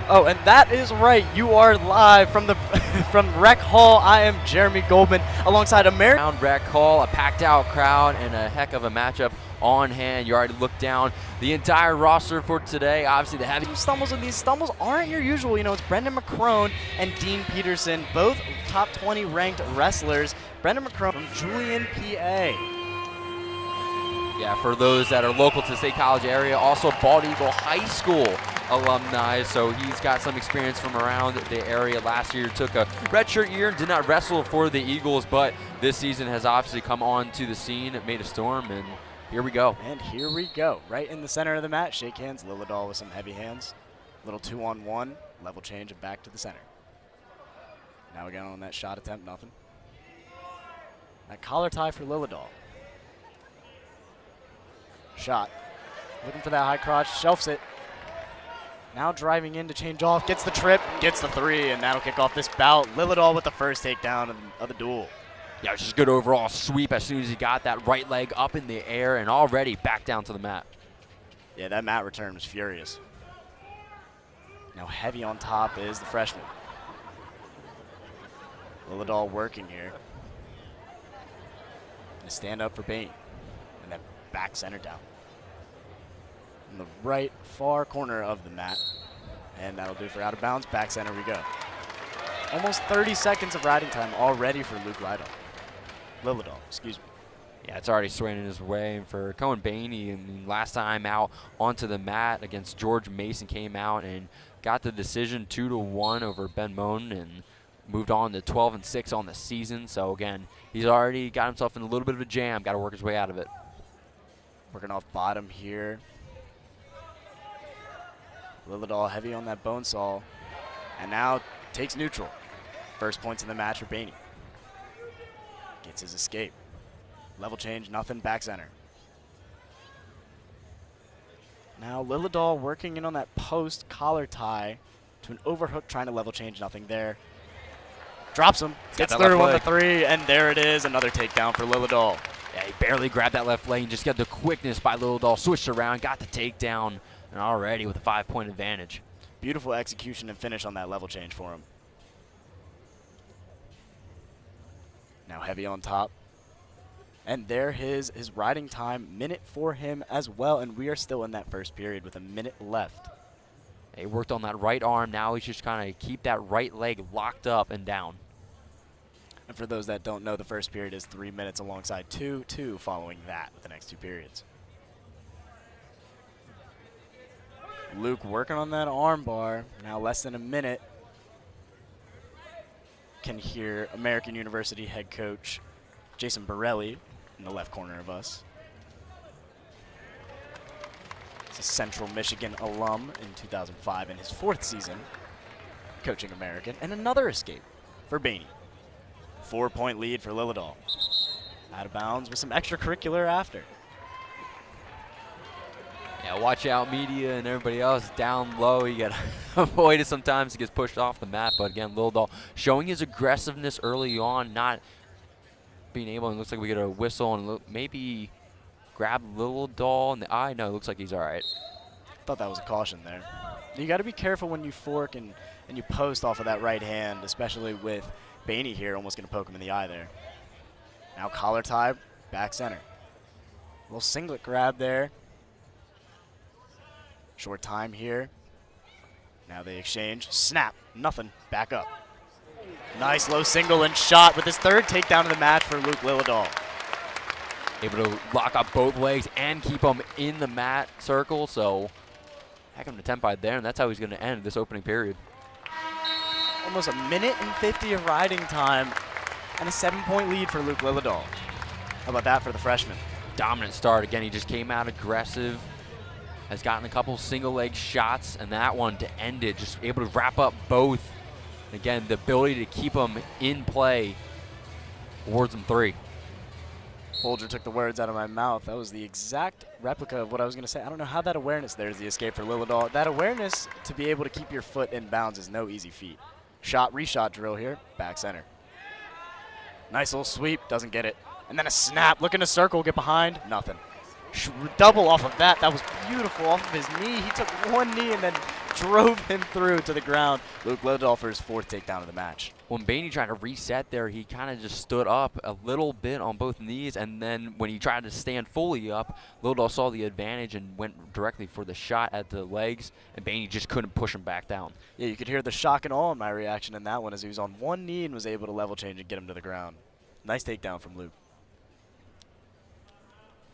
Oh, and that is right. You are live from the from Rec Hall. I am Jeremy Goldman alongside American. Round Rec Hall, a packed out crowd, and a heck of a matchup on hand. You already looked down the entire roster for today. Obviously, the heavy Stumbles, and these stumbles aren't your usual. You know, it's Brendan McCrone and Dean Peterson, both top 20 ranked wrestlers. Brendan McCrone from Julian, PA. Yeah, for those that are local to the State College area, also Bald Eagle High School alumni, so he's got some experience from around the area. Last year took a redshirt year, did not wrestle for the Eagles, but this season has obviously come on to the scene, made a storm, and here we go. And here we go, right in the center of the mat. Shake hands, Lillidahl with some heavy hands. Little 2-on-1, level change and back to the center. Now again on that shot attempt, nothing. That collar tie for Lillidahl. Shot. Looking for that high crotch, shelves it. Now driving in to change off, gets the trip, gets the three, and that'll kick off this bout. Lillidahl with the first takedown of the duel. Yeah, it was just a good overall sweep as soon as he got that right leg up in the air and already back down to the mat. Yeah, that mat return was furious. Now heavy on top is the freshman. Lillidahl working here. Gonna stand up for Bain. And then back center down. In the right far corner of the mat. And that'll do for out of bounds. Back center we go. Almost 30 seconds of riding time already for Luke Lillidahl, excuse me. Yeah, it's already swaying his way. And for Cohen Bainey, I mean, last time out onto the mat against George Mason, came out and got the decision 2-1 over Ben Moan and moved on to 12-6 on the season. So again, he's already got himself in a little bit of a jam. Got to work his way out of it. Working off bottom here. Lillidahl heavy on that bone saw. And now takes neutral. First points in the match for Bainey. Gets his escape. Level change, nothing, back center. Now Lillidahl working in on that post collar tie to an overhook, trying to level change, nothing there. Drops him, gets through on the three, and there it is, another takedown for Lillidahl. Yeah, he barely grabbed that left leg and just got the quickness by Lillidahl, switched around, got the takedown, and already with a 5-point advantage. Beautiful execution and finish on that level change for him. Now heavy on top. And there his riding time, minute for him as well, and we are still in that first period with a minute left. He worked on that right arm. Now he's just kind of keep that right leg locked up and down. And for those that don't know, the first period is 3 minutes alongside 2 following that with the next 2 periods. Luke working on that arm bar, now less than a minute. Can hear American University head coach Jason Borelli in the left corner of us. He's a Central Michigan alum in 2005 in his 4th season coaching American. And another escape for Bainey. 4-point lead for Lillidahl. Out of bounds with some extracurricular after. Yeah, watch out, media and everybody else down low. You got to avoid it sometimes. He gets pushed off the mat. But again, Lillidahl showing his aggressiveness early on, not being able, and it looks like we get a whistle and maybe grab Lillidahl in the eye. No, it looks like he's all right. Thought that was a caution there. You got to be careful when you fork and you post off of that right hand, especially with Bainey here almost going to poke him in the eye there. Now collar tie, back center. Little singlet grab there. Short time here. Now they exchange. Snap. Nothing. Back up. Nice low single and shot with his 3rd takedown of the match for Luke Lillidahl. Able to lock up both legs and keep him in the mat circle. So heck of an attempt by there, and that's how he's going to end this opening period. Almost a minute and 50 of riding time and a 7-point lead for Luke Lillidahl. How about that for the freshman? Dominant start. Again, he just came out aggressive. Has gotten a couple single leg shots, and that one to end it, just able to wrap up both. Again, the ability to keep them in play awards them 3. Folger took the words out of my mouth. That was the exact replica of what I was going to say. I don't know how that awareness, there's the escape for Lillidahl. That awareness to be able to keep your foot in bounds is no easy feat. Shot, reshot drill here, back center. Nice little sweep, doesn't get it. And then a snap, looking to circle, get behind, nothing. Double off of that. That was beautiful off of his knee. He took one knee and then drove him through to the ground. Luke Lillidahl for his 4th takedown of the match. When Bainey tried to reset there, he kind of just stood up a little bit on both knees, and then when he tried to stand fully up, Lillidahl saw the advantage and went directly for the shot at the legs, and Bainey just couldn't push him back down. Yeah, you could hear the shock and awe in my reaction in that one as he was on one knee and was able to level change and get him to the ground. Nice takedown from Luke.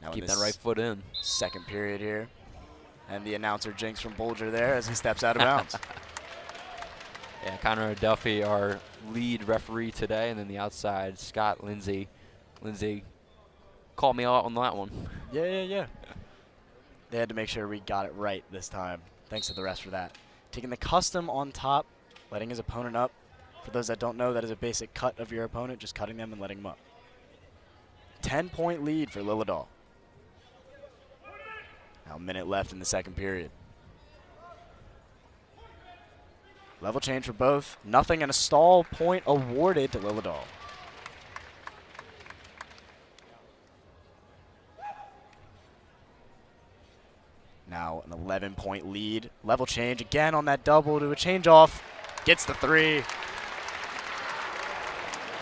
Now Keep that right foot in. Second period here. And the announcer jinx from Bolger there as he steps out of bounds. Yeah, Connor Duffy, our lead referee today, and then the outside, Scott Lindsay. Lindsay called me out on that one. Yeah. They had to make sure we got it right this time. Thanks to the rest for that. Taking the custom on top, letting his opponent up. For those that don't know, that is a basic cut of your opponent, just cutting them and letting them up. 10-point lead for Lillidahl. Now a minute left in the second period. Level change for both. Nothing and a stall point awarded to Lillidahl. Now an 11-point lead. Level change again on that double to a change off. Gets the 3.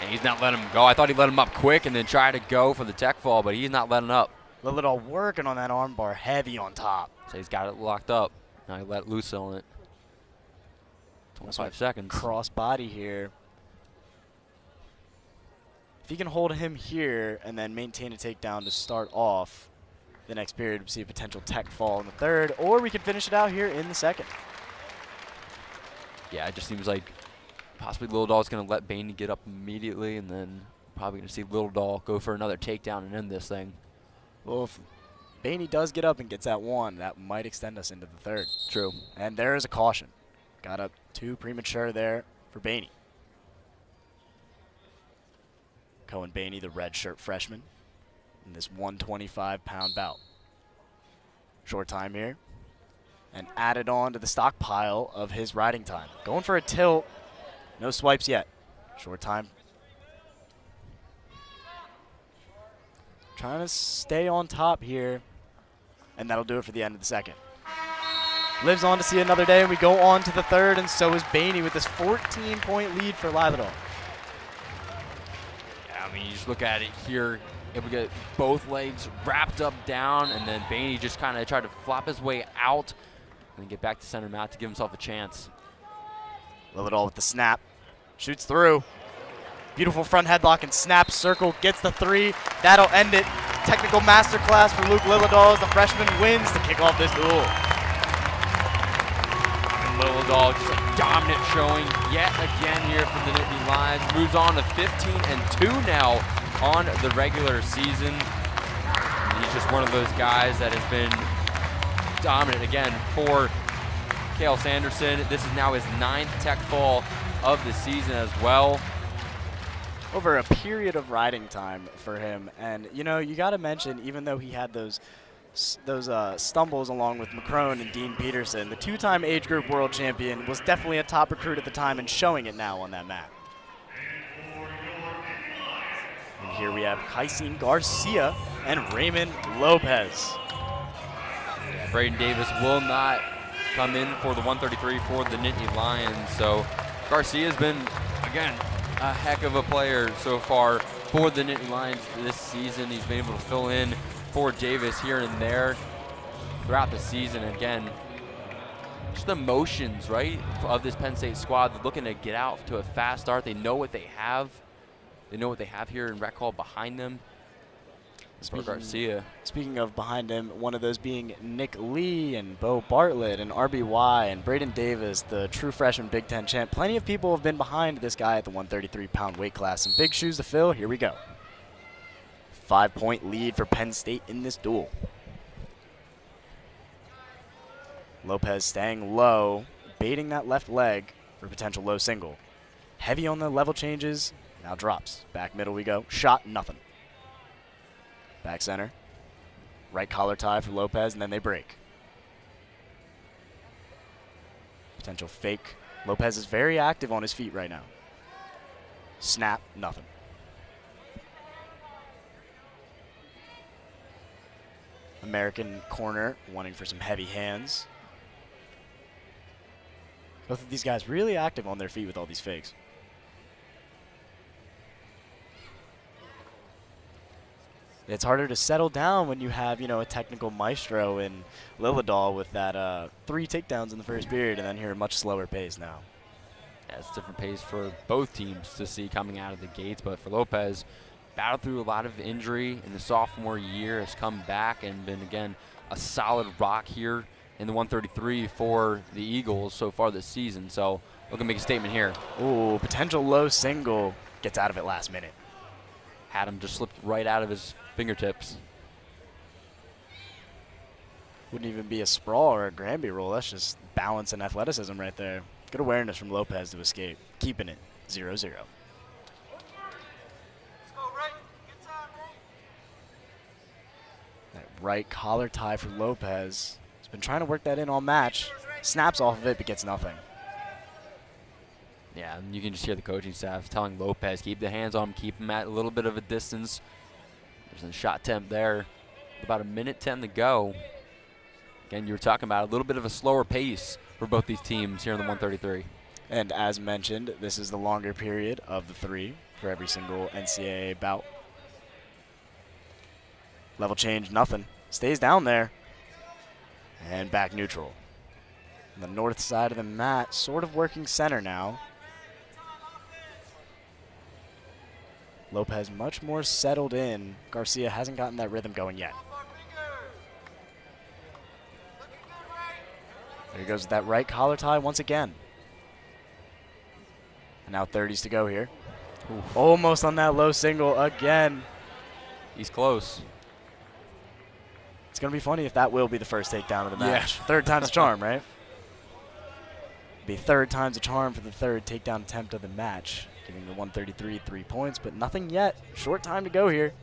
And he's not letting him go. I thought he let him up quick and then tried to go for the tech fall, but he's not letting up. Lillidahl working on that arm bar heavy on top. So he's got it locked up. Now he let loose on it. 25 seconds. Cross body here. If he can hold him here and then maintain a takedown to start off the next period, we'll see a potential tech fall in the third, or we could finish it out here in the second. Yeah, it just seems like possibly Lillidahl's going to let Bainey get up immediately, and then probably going to see Lillidahl go for another takedown and end this thing. Well, if Bainey does get up and gets that one, that might extend us into the third. True. And there is a caution. Got up too premature there for Bainey. Cohen Bainey, the red shirt freshman, in this 125-pound bout. Short time here. And added on to the stockpile of his riding time. Going for a tilt. No swipes yet. Short time. Trying to stay on top here. And that'll do it for the end of the second. Lives on to see another day, and we go on to the third, and so is Bainey with this 14-point lead for Lillidahl. Yeah, I mean, you just look at it here. Able to get both legs wrapped up down, and then Bainey just kind of tried to flop his way out and then get back to center mat to give himself a chance. Lillidahl with the snap. Shoots through. Beautiful front headlock and snap circle. Gets the 3. That'll end it. Technical masterclass for Luke Lillidahl as the freshman wins to kick off this duel. Lillidahl just a dominant showing yet again here from the Nittany Lions. Moves on to 15-2 now on the regular season. And he's just one of those guys that has been dominant again for Cale Sanderson. This is now his 9th tech fall of the season as well. Over a period of riding time for him. And, you know, you got to mention, even though he had those stumbles along with McCrone and Dean Peterson, the 2-time age group world champion was definitely a top recruit at the time and showing it now on that mat. And here we have Kaisine Garcia and Raymond Lopez. Braden Davis will not come in for the 133 for the Nittany Lions. So Garcia's been, again, a heck of a player so far for the Nittany Lions this season. He's been able to fill in for Davis here and there throughout the season. Again, just the motions, right, of this Penn State squad. They're looking to get out to a fast start. They know what they have. They know what they have here in Rec Hall behind them. For Garcia. Speaking of behind him, one of those being Nick Lee and Bo Bartlett and RBY and Braden Davis, the true freshman Big Ten champ. Plenty of people have been behind this guy at the 133-pound weight class. Some big shoes to fill. Here we go. 5-point lead for Penn State in this duel. Lopez staying low, baiting that left leg for potential low single. Heavy on the level changes, now drops. Back middle we go. Shot, nothing. Back center. Right collar tie for Lopez, and then they break. Potential fake. Lopez is very active on his feet right now. Snap, nothing. American corner wanting for some heavy hands. Both of these guys really active on their feet with all these fakes. It's harder to settle down when you have, a technical maestro in Lillidahl with that 3 takedowns in the first period, and then here a much slower pace now. Yeah, it's a different pace for both teams to see coming out of the gates, but for Lopez, battled through a lot of injury in the sophomore year, has come back and been, again, a solid rock here in the 133 for the Eagles so far this season. So looking to make a statement here. Ooh, potential low single, gets out of it last minute. Had him just slipped right out of his fingertips. Wouldn't even be a sprawl or a Granby roll. That's just balance and athleticism right there. Good awareness from Lopez to escape. Keeping it 0-0. That right collar tie for Lopez. He's been trying to work that in all match. Snaps off of it, but gets nothing. Yeah, and you can just hear the coaching staff telling Lopez, keep the hands on him, keep him at a little bit of a distance. There's a shot attempt there. About 1:10 to go. Again, you were talking about a little bit of a slower pace for both these teams here in the 133. And as mentioned, this is the longer period of the 3 for every single NCAA bout. Level change, nothing. Stays down there. And back neutral. On the north side of the mat, sort of working center now. Lopez much more settled in. Garcia hasn't gotten that rhythm going yet. There he goes with that right collar tie once again. And now 30s to go here. Oof. Almost on that low single again. He's close. It's going to be funny if that will be the first takedown of the match. Yeah. Third time's a charm, right? Be third time's a charm for the third takedown attempt of the match. Giving the 133 3 points, but nothing yet. Short time to go here.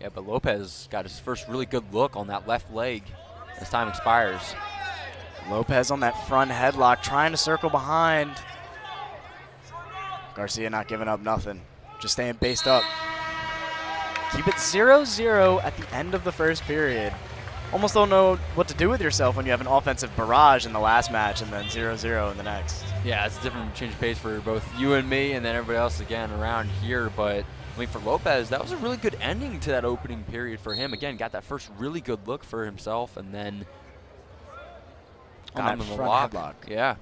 Yeah, but Lopez got his first really good look on that left leg as time expires. Lopez on that front headlock, trying to circle behind. Garcia not giving up nothing, just staying based up. Keep it 0-0 at the end of the first period. Almost don't know what to do with yourself when you have an offensive barrage in the last match and then 0-0 in the next. Yeah, it's a different change of pace for both you and me and then everybody else again around here. But, I mean, for Lopez, that was a really good ending to that opening period for him. Again, got that first really good look for himself and then on that front headlock. Yeah.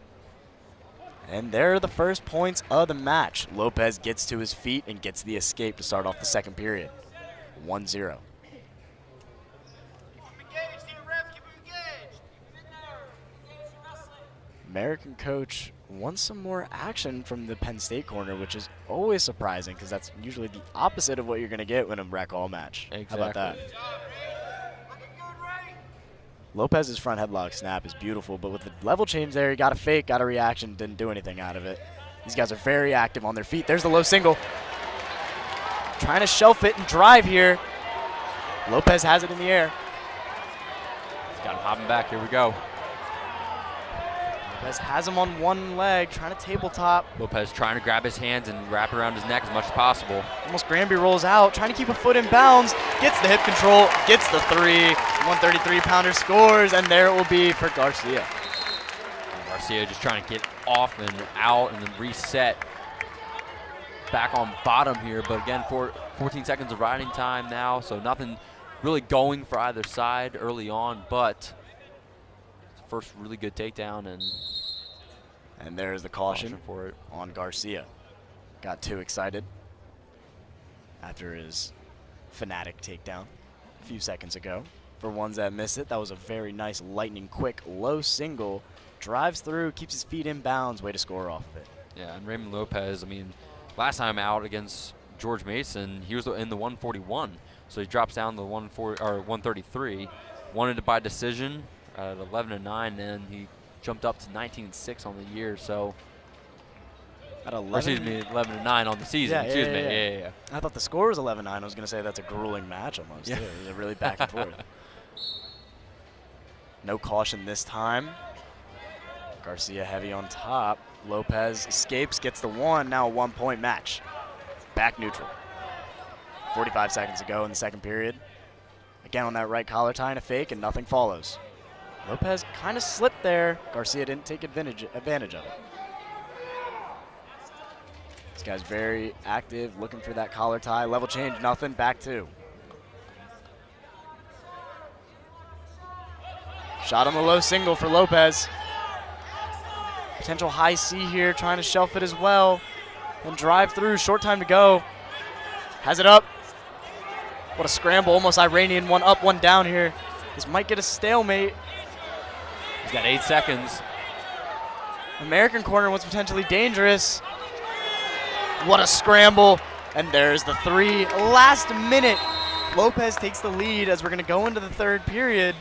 And there are the first points of the match. Lopez gets to his feet and gets the escape to start off the second period. 1-0. American coach wants some more action from the Penn State corner, which is always surprising because that's usually the opposite of what you're going to get in a rec hall match. Exactly. How about that? Lopez's front headlock snap is beautiful, but with the level change there, he got a fake, got a reaction, didn't do anything out of it. These guys are very active on their feet. There's the low single. Trying to shelf it and drive here. Lopez has it in the air. He's got him hopping back. Here we go. Lopez has him on one leg, trying to tabletop. Lopez trying to grab his hands and wrap around his neck as much as possible. Almost Granby rolls out, trying to keep a foot in bounds. Gets the hip control, gets the 3. 133-pounder scores, and there it will be for Garcia. Garcia just trying to get off and out and then reset. Back on bottom here, but again, 14 seconds of riding time now, so nothing really going for either side early on, but first really good takedown, and there's the caution for it on Garcia. Got too excited after his Fanatic takedown a few seconds ago. For ones that missed it, that was a very nice lightning quick low single. Drives through, keeps his feet in bounds, way to score off of it. Yeah, and Raymond Lopez, I mean, last time out against George Mason, he was in the 141, so he drops down to 133. Wanted it by decision at 11-9, and he jumped up to 19-6 on the year. So, at 11, excuse me, 11-9 on the season. Yeah. I thought the score was 11-9. I was going to say that's a grueling match almost. Yeah, it was really back and forth. No caution this time. Garcia heavy on top. Lopez escapes, gets the 1. Now a 1-point match. Back neutral. 45 seconds to go in the second period. Again on that right collar tie and a fake, and nothing follows. Lopez kind of slipped there. Garcia didn't take advantage of it. This guy's very active, looking for that collar tie. Level change, nothing, back two. Shot on the low single for Lopez. Potential high C here, trying to shelf it as well. And drive through, short time to go. Has it up. What a scramble, almost Iranian, one up, one down here. This might get a stalemate. He's got 8 seconds. American corner was potentially dangerous. What a scramble. And there's the three. Last minute, Lopez takes the lead as we're gonna go into the third period.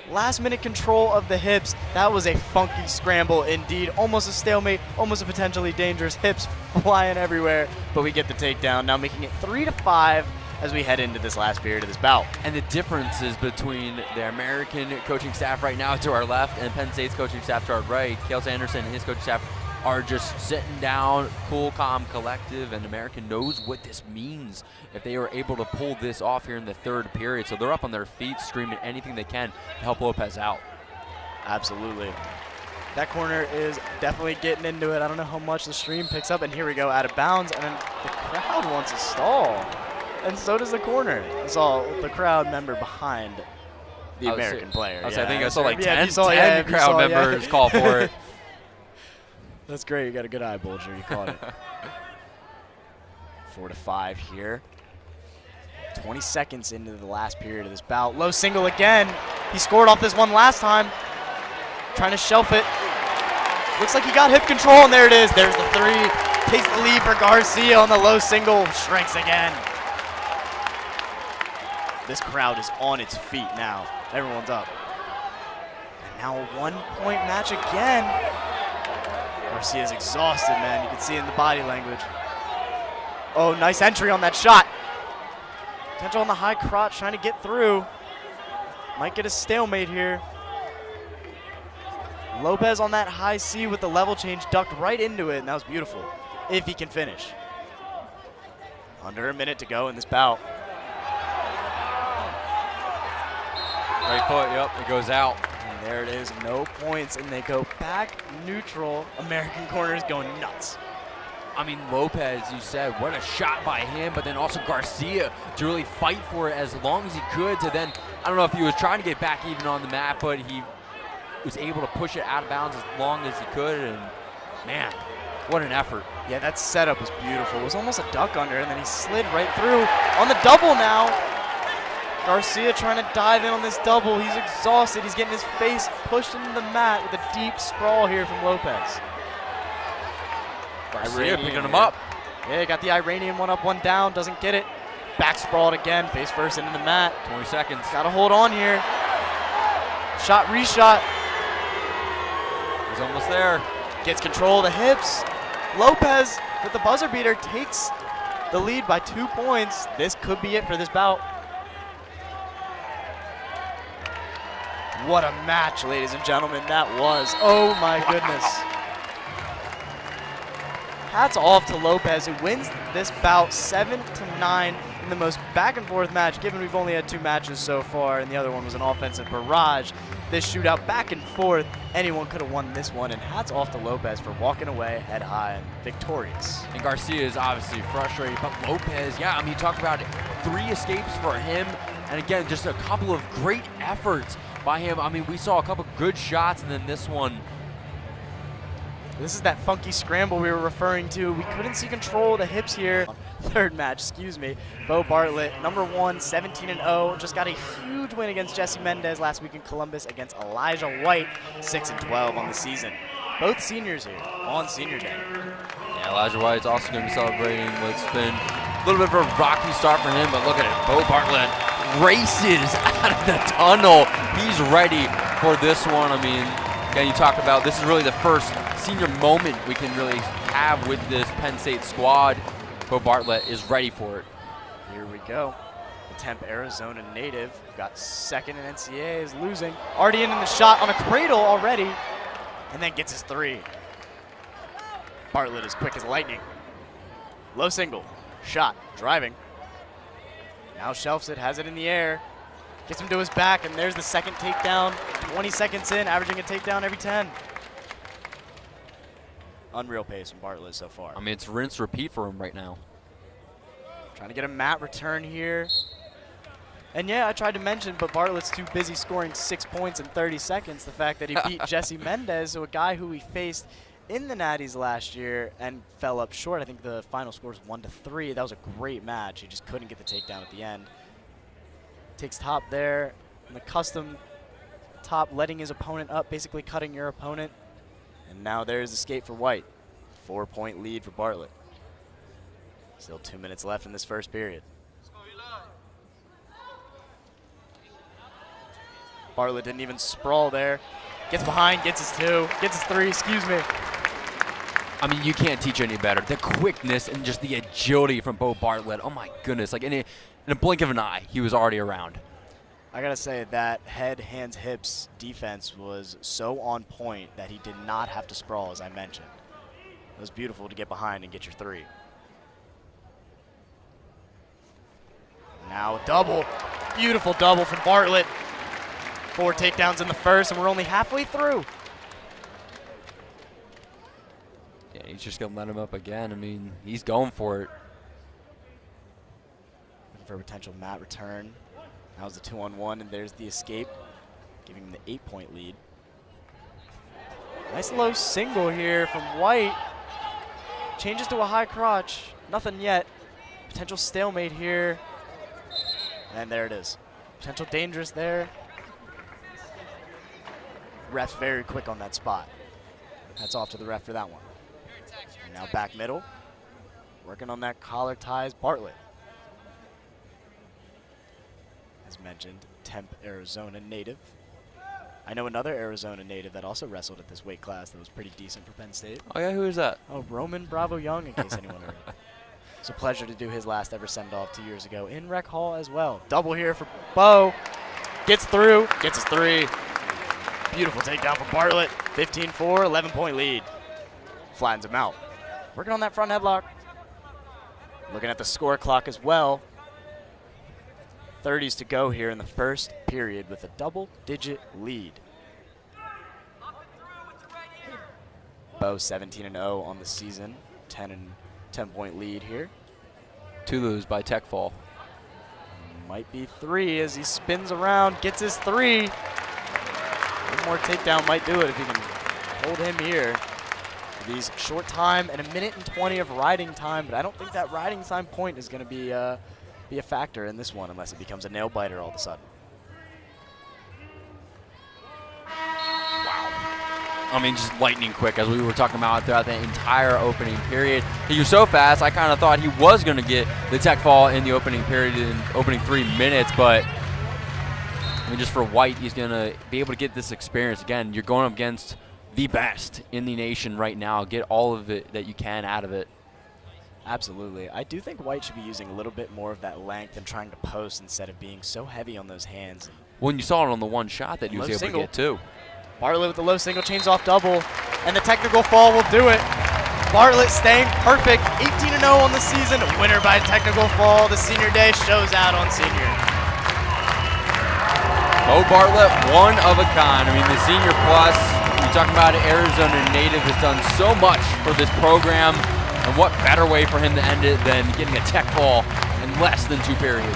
Last minute control of the hips. That was a funky scramble indeed. Almost a stalemate, almost a potentially dangerous. Hips flying everywhere, but we get the takedown. Now making it 3-5 as we head into this last period of this bout. And the differences between the American coaching staff right now to our left and Penn State's coaching staff to our right, Kale Sanderson and his coaching staff are just sitting down, cool, calm, collective, and American knows what this means if they are able to pull this off here in the third period. So they're up on their feet, screaming anything they can to help Lopez out. Absolutely. That corner is definitely getting into it. I don't know how much the stream picks up, and here we go, out of bounds, and then the crowd wants a stall. And so does the corner. I saw the crowd member behind the American player. I think I saw like 10 crowd members call for it. That's great. You got a good eye, Bulger. You caught it. 4-5 here. 20 seconds into the last period of this bout. Low single again. He scored off this one last time. Trying to shelf it. Looks like he got hip control, and there it is. There's the three. Takes the lead for Garcia on the low single. Shrinks again. This crowd is on its feet now. Everyone's up. And now a one-point match again. Garcia's exhausted, man. You can see it in the body language. Oh, nice entry on that shot. Potential on the high crotch, trying to get through. Might get a stalemate here. Lopez on that high C with the level change, ducked right into it, and that was beautiful, if he can finish. Under a minute to go in this bout. Right foot, yep, it goes out. And there it is, no points, and they go back neutral. American corner is going nuts. I mean, Lopez, you said, what a shot by him, but then also Garcia to really fight for it as long as he could to then, I don't know if he was trying to get back even on the mat, but he was able to push it out of bounds as long as he could, and man, what an effort. Yeah, that setup was beautiful. It was almost a duck under, and then he slid right through on the double now. Garcia trying to dive in on this double. He's exhausted. He's getting his face pushed into the mat with a deep sprawl here from Lopez. Garcia picking him up. Yeah, got the Iranian one up, one down. Doesn't get it. Back sprawled again. Face first into the mat. 20 seconds. Got to hold on here. Shot, reshot. He's almost there. Gets control of the hips. Lopez with the buzzer beater takes the lead by 2 points. This could be it for this bout. What a match, ladies and gentlemen, that was. Oh my goodness. Hats off to Lopez, who wins this bout 7-9 in the most back and forth match, given we've only had 2 matches so far, and the other one was an offensive barrage. This shootout back and forth, anyone could have won this one, and hats off to Lopez for walking away head high and victorious. And Garcia is obviously frustrated, but Lopez, yeah, I mean, you talk about 3 escapes for him, and again, just a couple of great efforts by him. I mean, we saw a couple good shots, and then this one. This is that funky scramble we were referring to. We couldn't see control of the hips here. Third match, excuse me. Bo Bartlett, number 1, 17-0. Just got a huge win against Jesse Mendez last week in Columbus against Elijah White, 6-12 on the season. Both seniors here on senior day. Yeah, Elijah White's also going to be celebrating what's been a little bit of a rocky start for him, but look at it. Bo Bartlett races out of the tunnel. He's ready for this one. I mean, again, you talk about this is really the first senior moment we can really have with this Penn State squad. Bo Bartlett is ready for it. Here we go. The Temp, Arizona native, got second in NCAA, is losing. Already in the shot on a cradle already, and then gets his 3. Bartlett is quick as lightning. Low single, shot, driving. Now shelves it, has it in the air. Gets him to his back, and there's the second takedown. 20 seconds in, averaging a takedown every 10. Unreal pace from Bartlett so far. I mean, it's rinse repeat for him right now. Trying to get a mat return here. And yeah, I tried to mention, but Bartlett's too busy scoring 6 points in 30 seconds. The fact that he beat Jesse Mendez, so a guy who he faced in the Natties last year and fell up short. I think the final score was 1-3. That was a great match. He just couldn't get the takedown at the end. Takes top there. And the custom top, letting his opponent up, basically cutting your opponent. And now there's escape for White. 4-point lead for Bartlett. Still 2 minutes left in this first period. Bartlett didn't even sprawl there. Gets behind, gets his 2, gets his 3, excuse me. I mean, you can't teach any better. The quickness and just the agility from Bo Bartlett. Oh my goodness, like in a blink of an eye, he was already around. I gotta say that head, hands, hips defense was so on point that he did not have to sprawl, as I mentioned. It was beautiful to get behind and get your 3. Now a double, beautiful double from Bartlett. 4 takedowns in the first, and we're only halfway through. Yeah, he's just gonna let him up again. I mean, he's going for it. Looking for a potential mat return. That was the 2-on-1, and there's the escape, giving him the 8-point lead. Nice low single here from White. Changes to a high crotch. Nothing yet. Potential stalemate here. And there it is. Potential dangerous there. Ref's very quick on that spot. Hats off to the ref for that one. And now back middle. Working on that collar ties, Bartlett. As mentioned, Temp, Arizona native. I know another Arizona native that also wrestled at this weight class that was pretty decent for Penn State. Oh yeah, who is that? Oh, Roman Bravo Young, in case anyone heard. It's a pleasure to do his last ever send-off 2 years ago in Rec Hall as well. Double here for Bo. Gets through, gets his 3. Beautiful takedown for Bartlett. 15-4, 11-point lead. Flattens him out. Working on that front headlock. Looking at the score clock as well. 30s to go here in the first period with a double-digit lead. Bo 17-0 on the season. 10-point lead here. 2 lose by tech fall. Might be 3 as he spins around, gets his 3. One more takedown might do it if he can hold him here. These short time and 1:20 of riding time, but I don't think that riding time point is going to be a factor in this one unless it becomes a nail biter all of a sudden. I mean, just lightning quick, as we were talking about throughout the entire opening period. He was so fast, I kind of thought he was going to get the tech fall in the opening period, in opening 3 minutes, but I mean, just for White, he's going to be able to get this experience. Again, you're going up against the best in the nation right now. Get all of it that you can out of it. Absolutely. I do think White should be using a little bit more of that length and trying to post instead of being so heavy on those hands. When you saw it on the one shot that he was able to get too. Bartlett with the low single, chains off double, and the technical fall will do it. Bartlett staying perfect, 18-0 on the season, winner by technical fall. The senior day shows out on senior. Bo Bartlett, one of a kind. I mean, the senior plus, you're talking about Arizona native, has done so much for this program, and what better way for him to end it than getting a tech fall in less than 2 periods.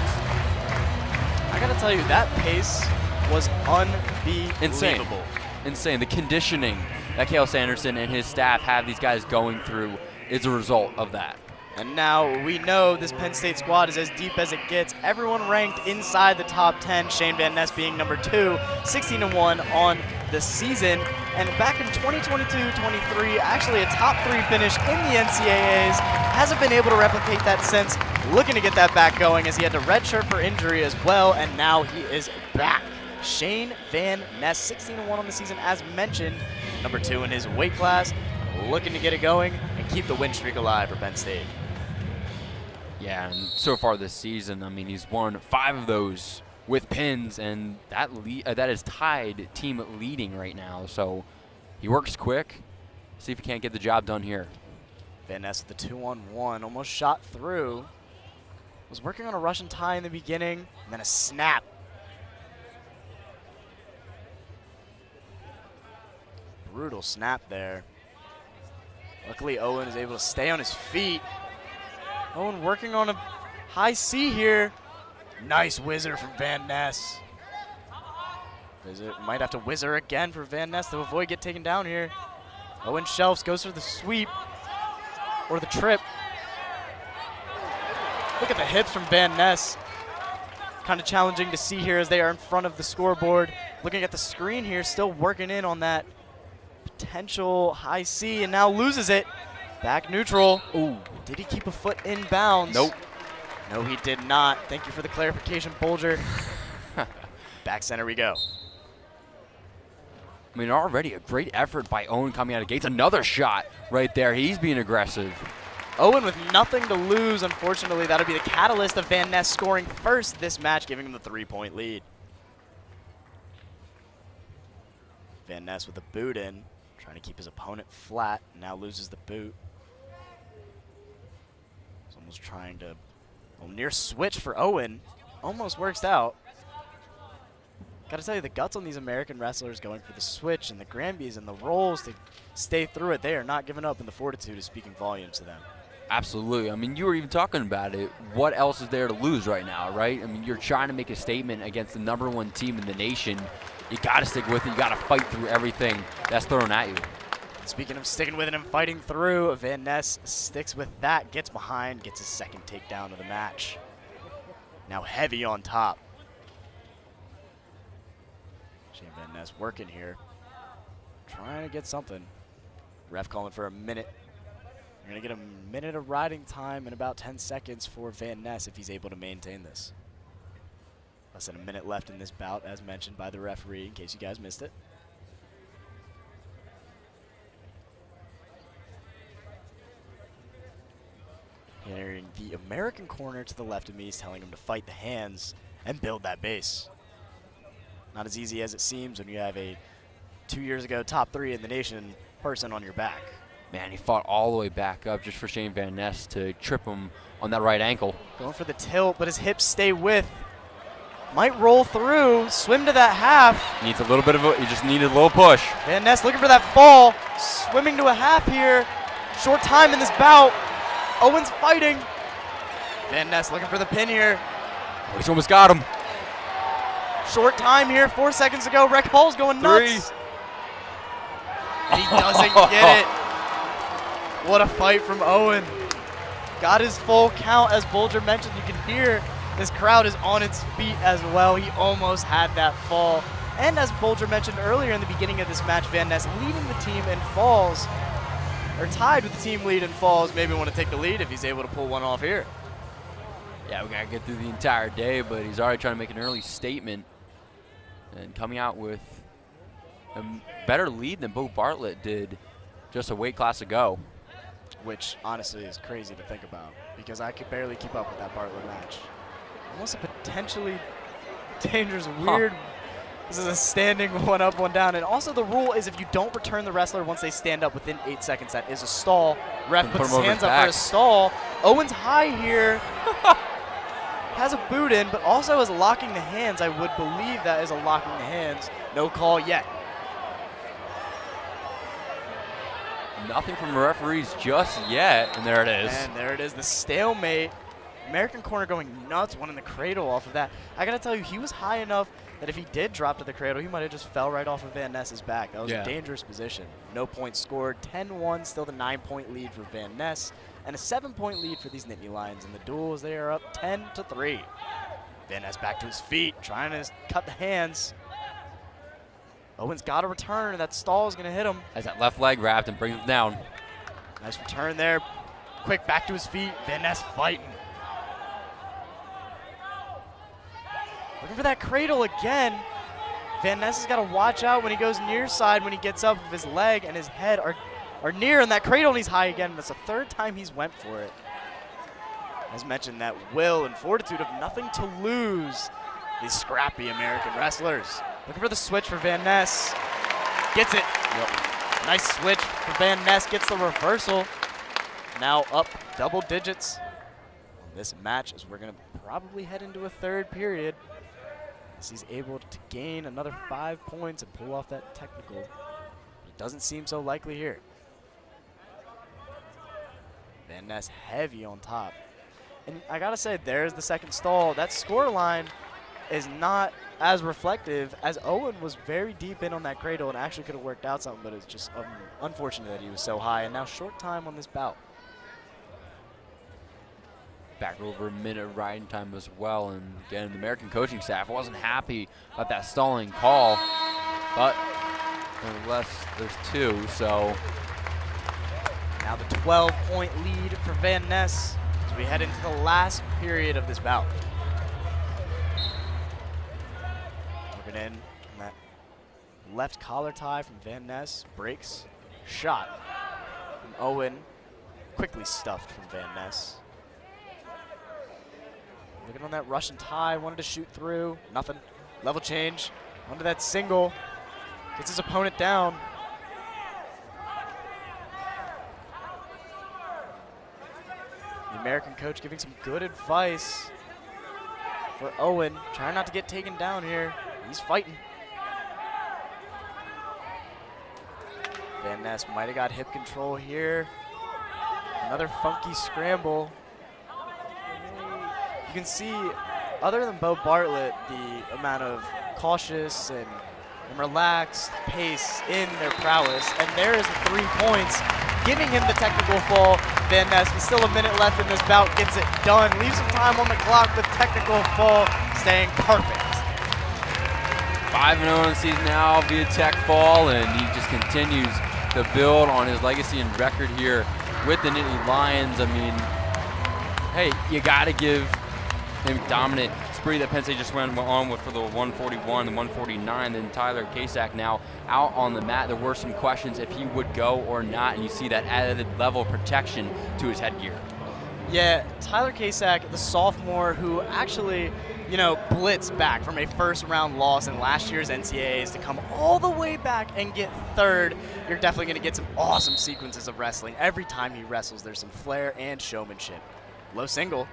I gotta tell you, that pace was unbelievable. Insane. The conditioning that Cale Sanderson and his staff have these guys going through is a result of that. And now we know this Penn State squad is as deep as it gets. Everyone ranked inside the top 10, Shane Van Ness being number 2, 16-1 on the season. And back in 2022-23, actually a top 3 finish in the NCAAs. Hasn't been able to replicate that since. Looking to get that back going as he had to redshirt for injury as well, and now he is back. Shane Van Ness, 16-1 on the season, as mentioned, number 2 in his weight class, looking to get it going and keep the win streak alive for Penn State. Yeah, and so far this season, I mean, he's won 5 of those with pins, and that is tied team leading right now. So he works quick. See if he can't get the job done here. Van Ness with the 2-on-1, almost shot through. Was working on a Russian tie in the beginning, and then a snap. Brutal snap there. Luckily, Owen is able to stay on his feet. Owen working on a high C here. Nice whizzer from Van Ness. Might have to whizzer again for Van Ness to avoid get taken down here. Owen shelves, goes for the sweep or the trip. Look at the hips from Van Ness. Kind of challenging to see here as they are in front of the scoreboard. Looking at the screen here, still working in on that potential high C, and now loses it. Back neutral. Ooh, did he keep a foot in bounds? Nope. No, he did not. Thank you for the clarification, Bolger. Back center we go. I mean, already a great effort by Owen coming out of gates. Another shot right there. He's being aggressive. Owen with nothing to lose. Unfortunately, that'll be the catalyst of Van Ness scoring first this match, giving him the 3-point lead. Van Ness with a boot in, trying to keep his opponent flat. Now loses the boot. He's almost trying to, near switch for Owen. Almost works out. Got to tell you, the guts on these American wrestlers going for the switch and the Granbys and the rolls to stay through it. They are not giving up, and the fortitude is speaking volumes to them. Absolutely. I mean, you were even talking about it. What else is there to lose right now, right? I mean, you're trying to make a statement against the #1 team in the nation. You got to stick with it. You got to fight through everything that's thrown at you. Speaking of sticking with it and fighting through, Van Ness sticks with that, gets behind, gets his second takedown of the match. Now heavy on top. Shane Van Ness working here, trying to get something. Ref calling for a minute. We're going to get a minute of riding time and about 10 seconds for Van Ness if he's able to maintain this. Less than a minute left in this bout, as mentioned by the referee, in case you guys missed it. Hearing the American corner to the left of me is telling him to fight the hands and build that base. Not as easy as it seems when you have a 2 years ago top 3 in the nation person on your back. Man, he fought all the way back up just for Shane Van Ness to trip him on that right ankle. Going for the tilt, but his hips stay with. Might roll through, swim to that half. Needs a little bit of he just needed a little push. Van Ness looking for that fall, swimming to a half here. Short time in this bout. Owen's fighting. Van Ness looking for the pin here. Oh, he's almost got him. Short time here, 4 seconds to go. Rec Hall's going nuts. 3. And he doesn't get it. What a fight from Owen. Got his full count, as Bolger mentioned. You can hear this crowd is on its feet as well. He almost had that fall. And as Bolger mentioned earlier in the beginning of this match, Van Ness leading the team in falls, or tied with the team lead in falls. Maybe want to take the lead if he's able to pull one off here. Yeah, we got to get through the entire day, but he's already trying to make an early statement and coming out with a better lead than Bo Bartlett did just a weight class ago. Which honestly is crazy to think about, because I could barely keep up with that Bartlett match. Almost a potentially dangerous, weird. This is a standing 1 up, 1 down. And also the rule is if you don't return the wrestler once they stand up within 8 seconds, that is a stall. Ref puts his hands up for a stall. Owen's high here. Has a boot in, but also is locking the hands. I would believe that is a locking the hands. No call yet. Nothing from the referees just yet, and there it is. And there it is, the stalemate. American corner going nuts, wanting the cradle off of that. I gotta tell you, he was high enough that if he did drop to the cradle, he might have just fell right off of Van Ness's back. That was a dangerous position. No points scored, 10-1, still the 9-point lead for Van Ness, and a 7-point lead for these Nittany Lions. In the duels, they are up 10-3. Van Ness back to his feet, trying to cut the hands. Owen's got to return, and that stall is going to hit him. Has that left leg wrapped and brings him down. Nice return there. Quick back to his feet. Van Ness fighting. Looking for that cradle again. Van Ness has got to watch out when he goes near side, when he gets up, if his leg and his head are near in that cradle, and he's high again. That's the 3rd time he's went for it. As mentioned, that will and fortitude of nothing to lose. These scrappy American wrestlers. Looking for the switch for Van Ness. Gets it. Yep. Nice switch for Van Ness. Gets the reversal. Now up double digits on this match, as we're going to probably head into a 3rd period. As he's able to gain another 5 points and pull off that technical. Doesn't seem so likely here. Van Ness heavy on top. And I gotta say, there's the second stall. That score line is not as reflective, as Owen was very deep in on that cradle and actually could have worked out something, but it's just unfortunate that he was so high. And now short time on this bout. Back over a minute of riding time as well. And again, the American coaching staff wasn't happy about that stalling call, but nonetheless, there's 2, so. Now the 12-point lead for Van Ness as we head into the last period of this bout. Looking in, that left collar tie from Van Ness, breaks, shot from Owen, quickly stuffed from Van Ness. Looking on that Russian tie, wanted to shoot through, nothing. Level change, onto that single, gets his opponent down. The American coach giving some good advice for Owen, trying not to get taken down here. He's fighting. Van Ness might have got hip control here. Another funky scramble. You can see, other than Bo Bartlett, the amount of cautious and relaxed pace in their prowess. And there is the 3 points, giving him the technical fall. Van Ness, with still a minute left in this bout, gets it done. Leaves some time on the clock with technical fall, staying perfect. 5-0 in the season now via tech fall, and he just continues to build on his legacy and record here with the Nittany Lions. I mean, hey, you got to give him dominant spree that Penn State just went on with for the 141 and 149. Then Tyler Kasak now out on the mat. There were some questions if he would go or not, and you see that added level of protection to his headgear. Yeah, Tyler Kasak, the sophomore who actually, you know, blitzed back from a first-round loss in last year's NCAAs to come all the way back and get third. You're definitely going to get some awesome sequences of wrestling. Every time he wrestles, there's some flair and showmanship. Low single.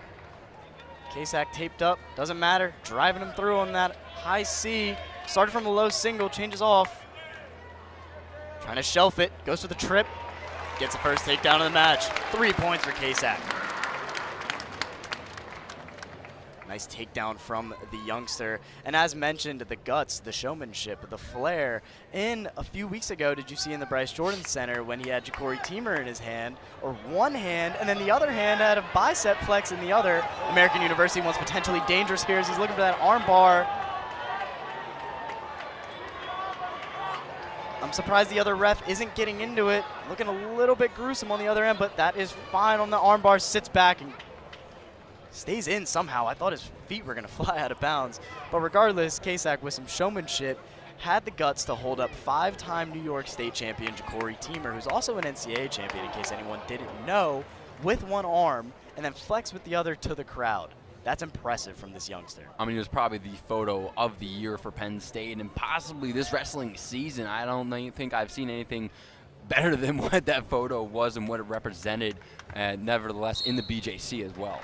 Kasak taped up, doesn't matter. Driving him through on that high C. Started from a low single, changes off. Trying to shelf it, goes for the trip. Gets the first takedown of the match. 3 points for Kasak. Nice takedown from the youngster. And as mentioned, the guts, the showmanship, the flair. In a few weeks ago, did you see in the Bryce Jordan Center when he had Ja'Cory Teamer in his hand, or one hand, and then the other hand had a bicep flex in the other. American University wants potentially dangerous here as he's looking for that arm bar. I'm surprised the other ref isn't getting into it. Looking a little bit gruesome on the other end, but that is fine on the arm bar. Sits back and stays in somehow. I thought his feet were going to fly out of bounds. But regardless, Kasak with some showmanship had the guts to hold up 5-time New York State champion Ja'Cory Teamer, who's also an NCAA champion in case anyone didn't know, with one arm, and then flex with the other to the crowd. That's impressive from this youngster. I mean, it was probably the photo of the year for Penn State and possibly this wrestling season. I don't think I've seen anything better than what that photo was and what it represented, and nevertheless in the BJC as well.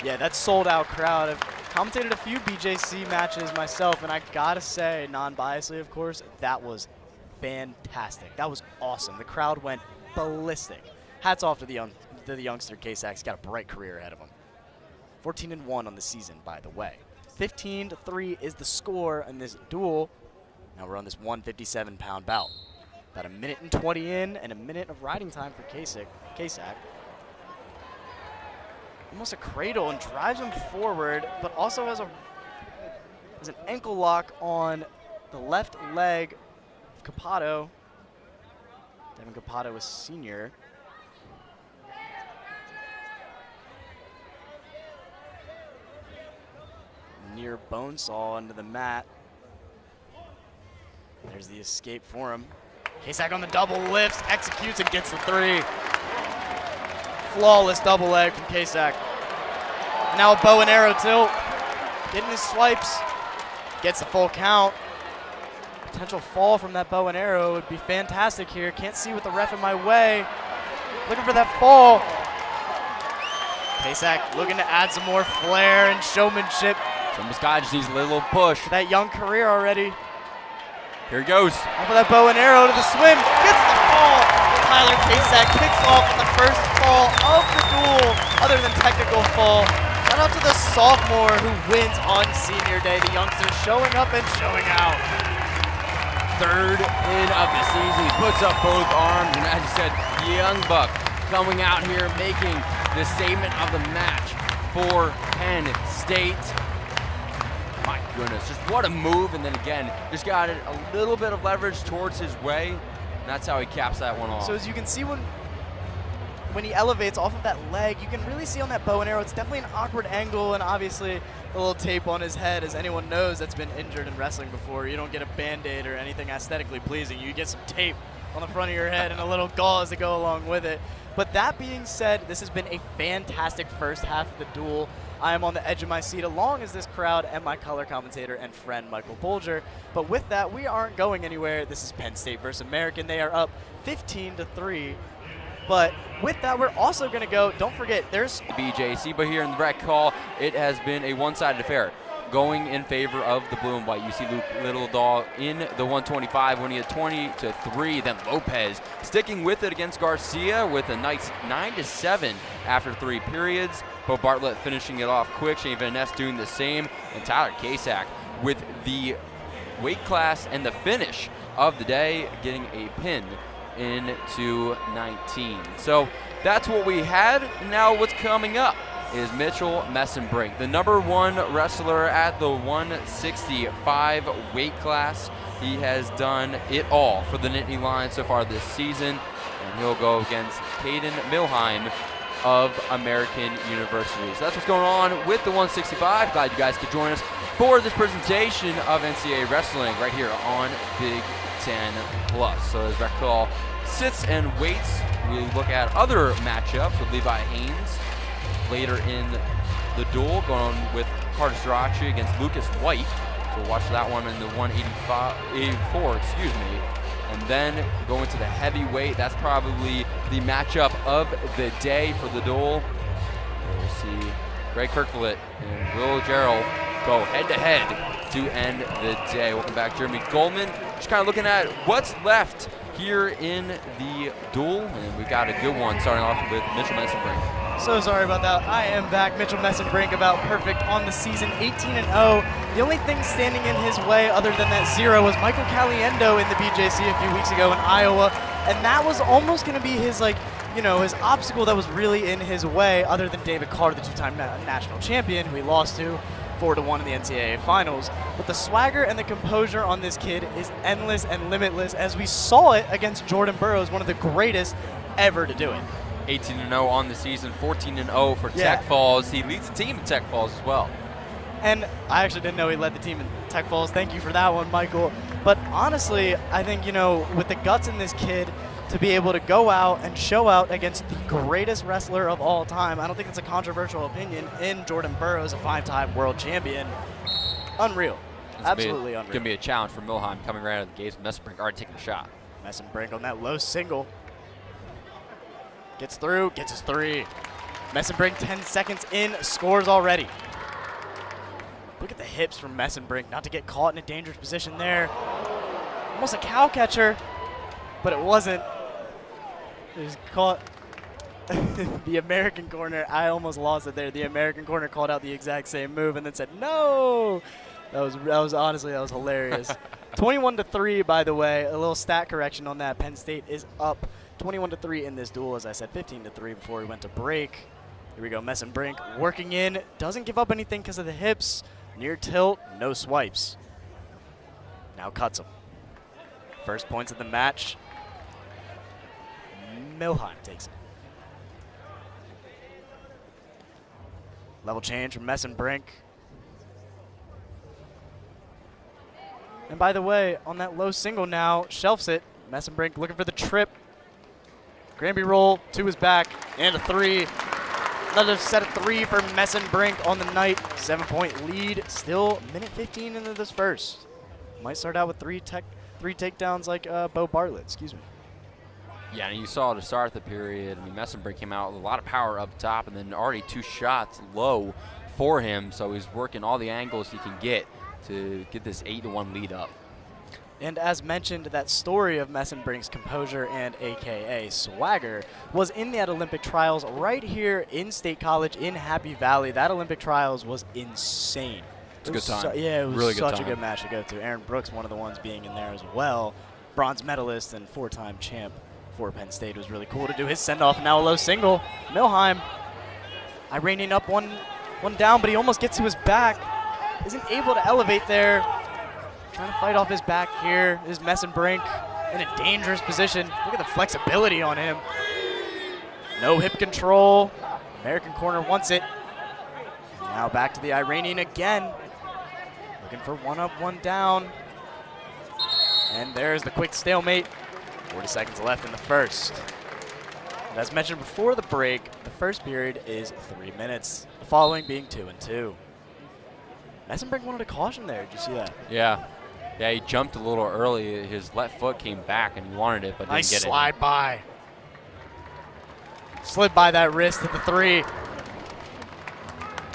Yeah, that sold-out crowd. I've commentated a few BJC matches myself, and I gotta say, non-biasedly, of course, that was fantastic. That was awesome. The crowd went ballistic. Hats off to the youngster Kasak. He's got a bright career ahead of him. 14-1 on the season, by the way. 15-3 is the score in this duel. Now we're on this 157-pound bout. About a minute and 20 in, and a minute of riding time for Kasak. Almost a cradle and drives him forward, but also has an ankle lock on the left leg of Capato. Devin Capato is senior. Near bonesaw into the mat. There's the escape for him. Kasak on the double lifts, executes and gets the 3. Flawless double leg from Kasak. Now a bow and arrow tilt. Getting his swipes. Gets the full count. Potential fall from that bow and arrow would be fantastic here. Can't see with the ref in my way. Looking for that fall. Kasak looking to add some more flair and showmanship. So Muscad just needs a little push. That young career already. Here he goes. Off of that bow and arrow to the swim. Gets the fall. Tyler Kasak kicks off the first fall of the duel, other than technical fall. Shout out to the sophomore who wins on senior day. The youngsters showing up and showing out. Third in of the season. He puts up both arms, and as you said, young buck coming out here making the statement of the match for Penn State. My goodness, just what a move, and then again, just got it a little bit of leverage towards his way, and that's how he caps that one off. So as you can see when he elevates off of that leg, you can really see on that bow and arrow, it's definitely an awkward angle, and obviously a little tape on his head. As anyone knows that's been injured in wrestling before, you don't get a Band-Aid or anything aesthetically pleasing. You get some tape on the front of your head and a little gauze to go along with it. But that being said, this has been a fantastic first half of the duel. I am on the edge of my seat along as this crowd and my color commentator and friend Michael Bolger. But with that, we aren't going anywhere. This is Penn State versus American. They are up 15-3. But with that, we're also going to go, don't forget, there's BJC, but here in the rec call, it has been a one-sided affair going in favor of the blue and white. You see Luke Littledahl in the 125 winning it 20-3. Then Lopez sticking with it against Garcia with a nice 9-7 after 3 periods. Bo Bartlett finishing it off quick. Shane Van Ness doing the same. And Tyler Kasak with the weight class and the finish of the day, getting a pin into 19. So that's what we had. Now what's coming up is Mitchell Messenbrink, the #1 wrestler at the 165 weight class. He has done it all for the Nittany Lions so far this season, and he'll go against Caden Milheim of American University. So that's what's going on with the 165. Glad you guys could join us for this presentation of NCAA wrestling right here on Big Ten Plus. So as that call sits and waits, we look at other matchups with Levi Haynes later in the duel, going on with Carter Sriracha against Lucas White. So watch that one in the 184, excuse me. And then going to the heavyweight, that's probably the matchup of the day for the duel. We'll see Greg Kirkflett and Will Jarrell go head-to-head to end the day. Welcome back, Jeremy Goldman. Just kind of looking at what's left here in the duel, and we've got a good one starting off with Mitchell Messenbrink. So sorry about that. I am back. Mitchell Messenbrink about perfect on the season, 18-0. The only thing standing in his way other than that 0 was Michael Caliendo in the BJC a few weeks ago in Iowa, and that was almost going to be his, his obstacle that was really in his way, other than David Carr, the 2-time national champion, who he lost to 4-1 in the NCAA finals. But the swagger and the composure on this kid is endless and limitless, as we saw it against Jordan Burroughs, one of the greatest ever to do it. 18-0 on the season, 14-0 for Tech Falls. He leads the team in Tech Falls as well. And I actually didn't know he led the team in Tech Falls. Thank you for that one, Michael. But honestly, I think, with the guts in this kid to be able to go out and show out against the greatest wrestler of all time, I don't think it's a controversial opinion, in Jordan Burroughs, a 5-time world champion. Unreal. Absolutely unreal. It's going to be a challenge for Milheim coming right out of the gates. Messenbrink already taking a shot. Messenbrink on that low single. Gets through, gets his 3. Messenbrink 10 seconds in, scores already. Look at the hips from Messenbrink, not to get caught in a dangerous position there. Almost a cow catcher, but it wasn't. He just caught the American corner. I almost lost it there. The American corner called out the exact same move and then said, no. That was honestly, that was hilarious. 21-3, by the way. A little stat correction on that. Penn State is up 21-3 in this duel, as I said, 15-3 before we went to break. Here we go, Messenbrink working in, doesn't give up anything because of the hips. Near tilt, no swipes. Now cuts him. First points of the match. Milheim takes it. Level change from Messenbrink. And by the way, on that low single now, shelves it. Messenbrink looking for the trip. Granby roll to his back, and a 3. Another set of 3 for Messenbrink on the night. 7-point lead, still minute 15 into this first. Might start out with 3 takedowns like Bo Bartlett, excuse me. Yeah, and you saw to start the period, Messenbrink came out with a lot of power up top, and then already 2 shots low for him, so he's working all the angles he can get to get this 8-1 lead up. And as mentioned, that story of Messenbrink's composure and AKA swagger was in that Olympic trials right here in State College in Happy Valley. That Olympic trials was insane. It's a good time. Yeah, it was really such good a time. good match to go to. Aaron Brooks, one of the ones being in there as well. Bronze medalist and 4-time champ for Penn State. It was really cool to do his send-off. Now a low single. Milheim, Iranian up one down, but he almost gets to his back. Isn't able to elevate there. Trying to fight off his back here is Messenbrink in a dangerous position. Look at the flexibility on him. No hip control. American corner wants it. Now back to the Iranian again. Looking for one up, one down. And there's the quick stalemate. 40 seconds left in the first. And as mentioned before the break, the first period is 3 minutes. The following being 2 and 2. Messenbrink wanted a caution there. Did you see that? Yeah. Yeah, he jumped a little early. His left foot came back and he wanted it, but didn't Nice get slide by. Slid by that wrist at the 3.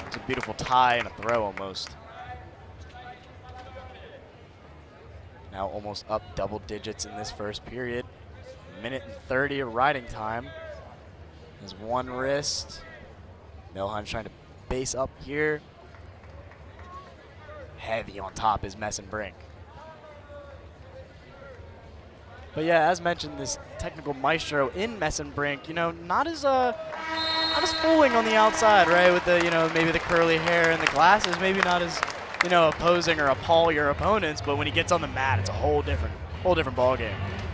It's a beautiful tie and a throw almost. Now almost up double digits in this first period. Minute and 30 of riding time. There's one wrist. Milheim's trying to base up here. Heavy on top is Messenbrink. But yeah, as mentioned, this technical maestro in Messenbrink, you know, not as fooling on the outside, right? With the, you know, maybe the curly hair and the glasses, maybe not as, you know, opposing or appall your opponents. But when he gets on the mat, it's a whole different ball game.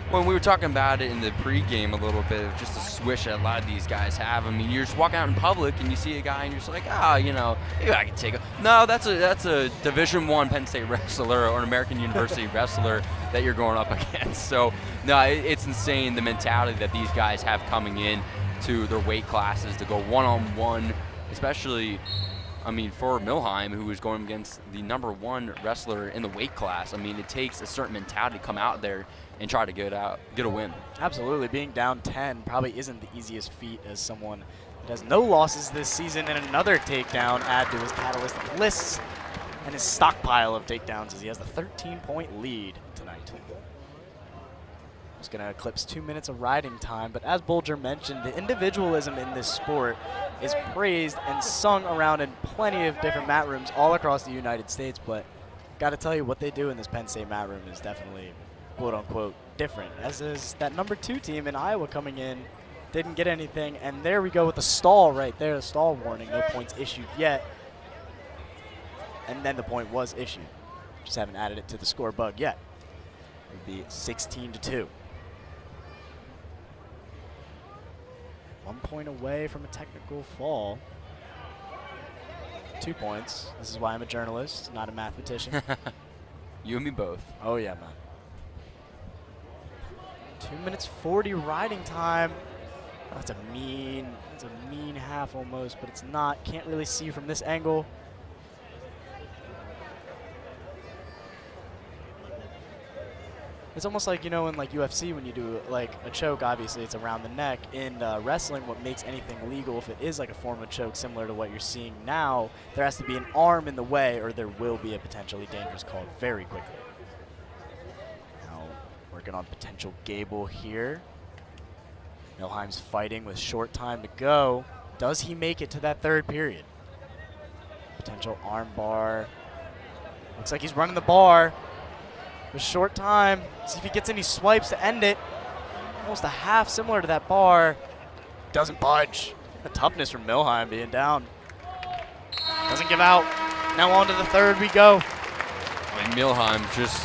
When we were talking about it in the pregame a little bit, just a swish that a lot of these guys have. I mean, you're just walking out in public and you see a guy and you're just like, you know, maybe I can take it. No, that's a Division I Penn State wrestler or an American University wrestler that you're going up against. So, no, it's insane the mentality that these guys have coming in to their weight classes to go one-on-one, especially, I mean, for Milheim, who is going against the #1 wrestler in the weight class. I mean, it takes a certain mentality to come out there and try to get a win. Absolutely. Being down 10 probably isn't the easiest feat as someone that has no losses this season, and another takedown add to his catalyst lists and his stockpile of takedowns as he has the 13-point lead tonight. He's going to eclipse 2 minutes of riding time, but as Bulger mentioned, the individualism in this sport is praised and sung around in plenty of different mat rooms all across the United States, but got to tell you, what they do in this Penn State mat room is definitely quote-unquote different, as is that #2 team in Iowa coming in, didn't get anything, and there we go with the stall right there, the stall warning, no points issued yet, and then the point was issued. Just haven't added it to the score bug yet. It would be 16-2. 1 point away from a technical fall. 2 points. This is why I'm a journalist, not a mathematician. You and me both. Oh yeah, man. 2 minutes 40 riding time. Oh, that's a mean half almost, but it's not. Can't really see from this angle. It's almost like, you know, in like UFC when you do like a choke, obviously it's around the neck. In wrestling, what makes anything legal, if it is like a form of choke similar to what you're seeing now, there has to be an arm in the way or there will be a potentially dangerous call very quickly. Now working on potential Gable here. Milheim's fighting with short time to go. Does he make it to that third period? Potential arm bar. Looks like he's running the bar. With short time, see if he gets any swipes to end it. Almost a half similar to that bar. Doesn't budge. The toughness from Milheim being down. Doesn't give out. Now on to the third we go. I mean, Milheim just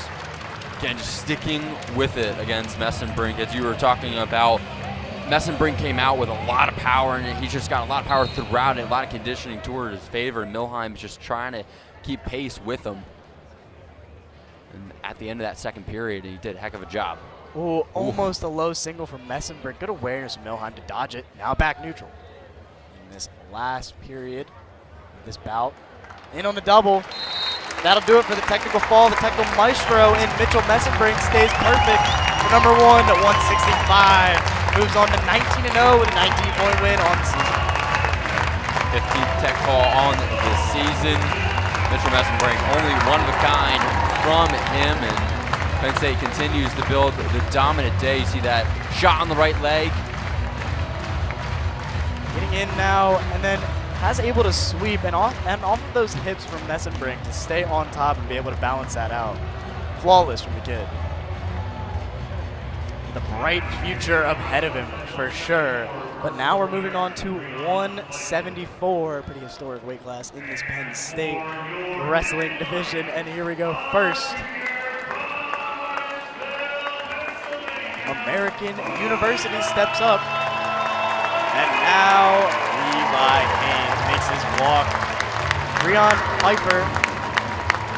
sticking with it against Messenbrink. As you were talking about, Messenbrink came out with a lot of power, and he just got a lot of power throughout it, a lot of conditioning toward his favor, and Milheim's just trying to keep pace with him. And at the end of that second period, he did a heck of a job. Ooh, almost a low single from Messenbrink. Good awareness from Milheim to dodge it. Now back neutral. In this last period of this bout. In on the double. That'll do it for the technical fall. The technical maestro in Mitchell Messenbrink stays perfect. For #1 at 165. Moves on to 19-0 with a 19-point win on the season. 15th tech fall on the season. Mitchell Messenbrink, only one of a kind from him, and Penn State continues to build the dominant day. You see that shot on the right leg. Getting in now, and then has able to sweep and off of those hips from Messenbrink to stay on top and be able to balance that out. Flawless from the kid. The bright future ahead of him for sure. But now we're moving on to 174, pretty historic weight class in this Penn State wrestling division. And here we go first. American University steps up. And now Levi Haynes makes his walk. Breon Pfeiffer.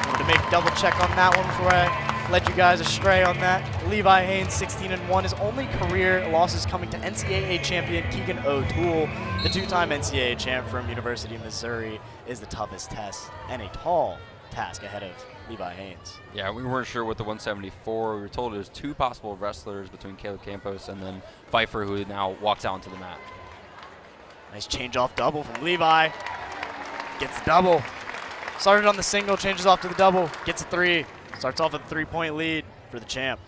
Wanted to make a double check on that one before I led you guys astray on that. Levi Haynes, 16-1. His only career losses coming to NCAA champion Keegan O'Toole. The two-time NCAA champ from University of Missouri is the toughest test and a tall task ahead of Levi Haynes. Yeah, we weren't sure what the 174. We were told there's two possible wrestlers between Caleb Campos and then Pfeiffer, who now walks out onto the mat. Nice change off double from Levi. Gets the double. Started on the single, changes off to the double, gets a three. Starts off with a 3-point lead for the champ.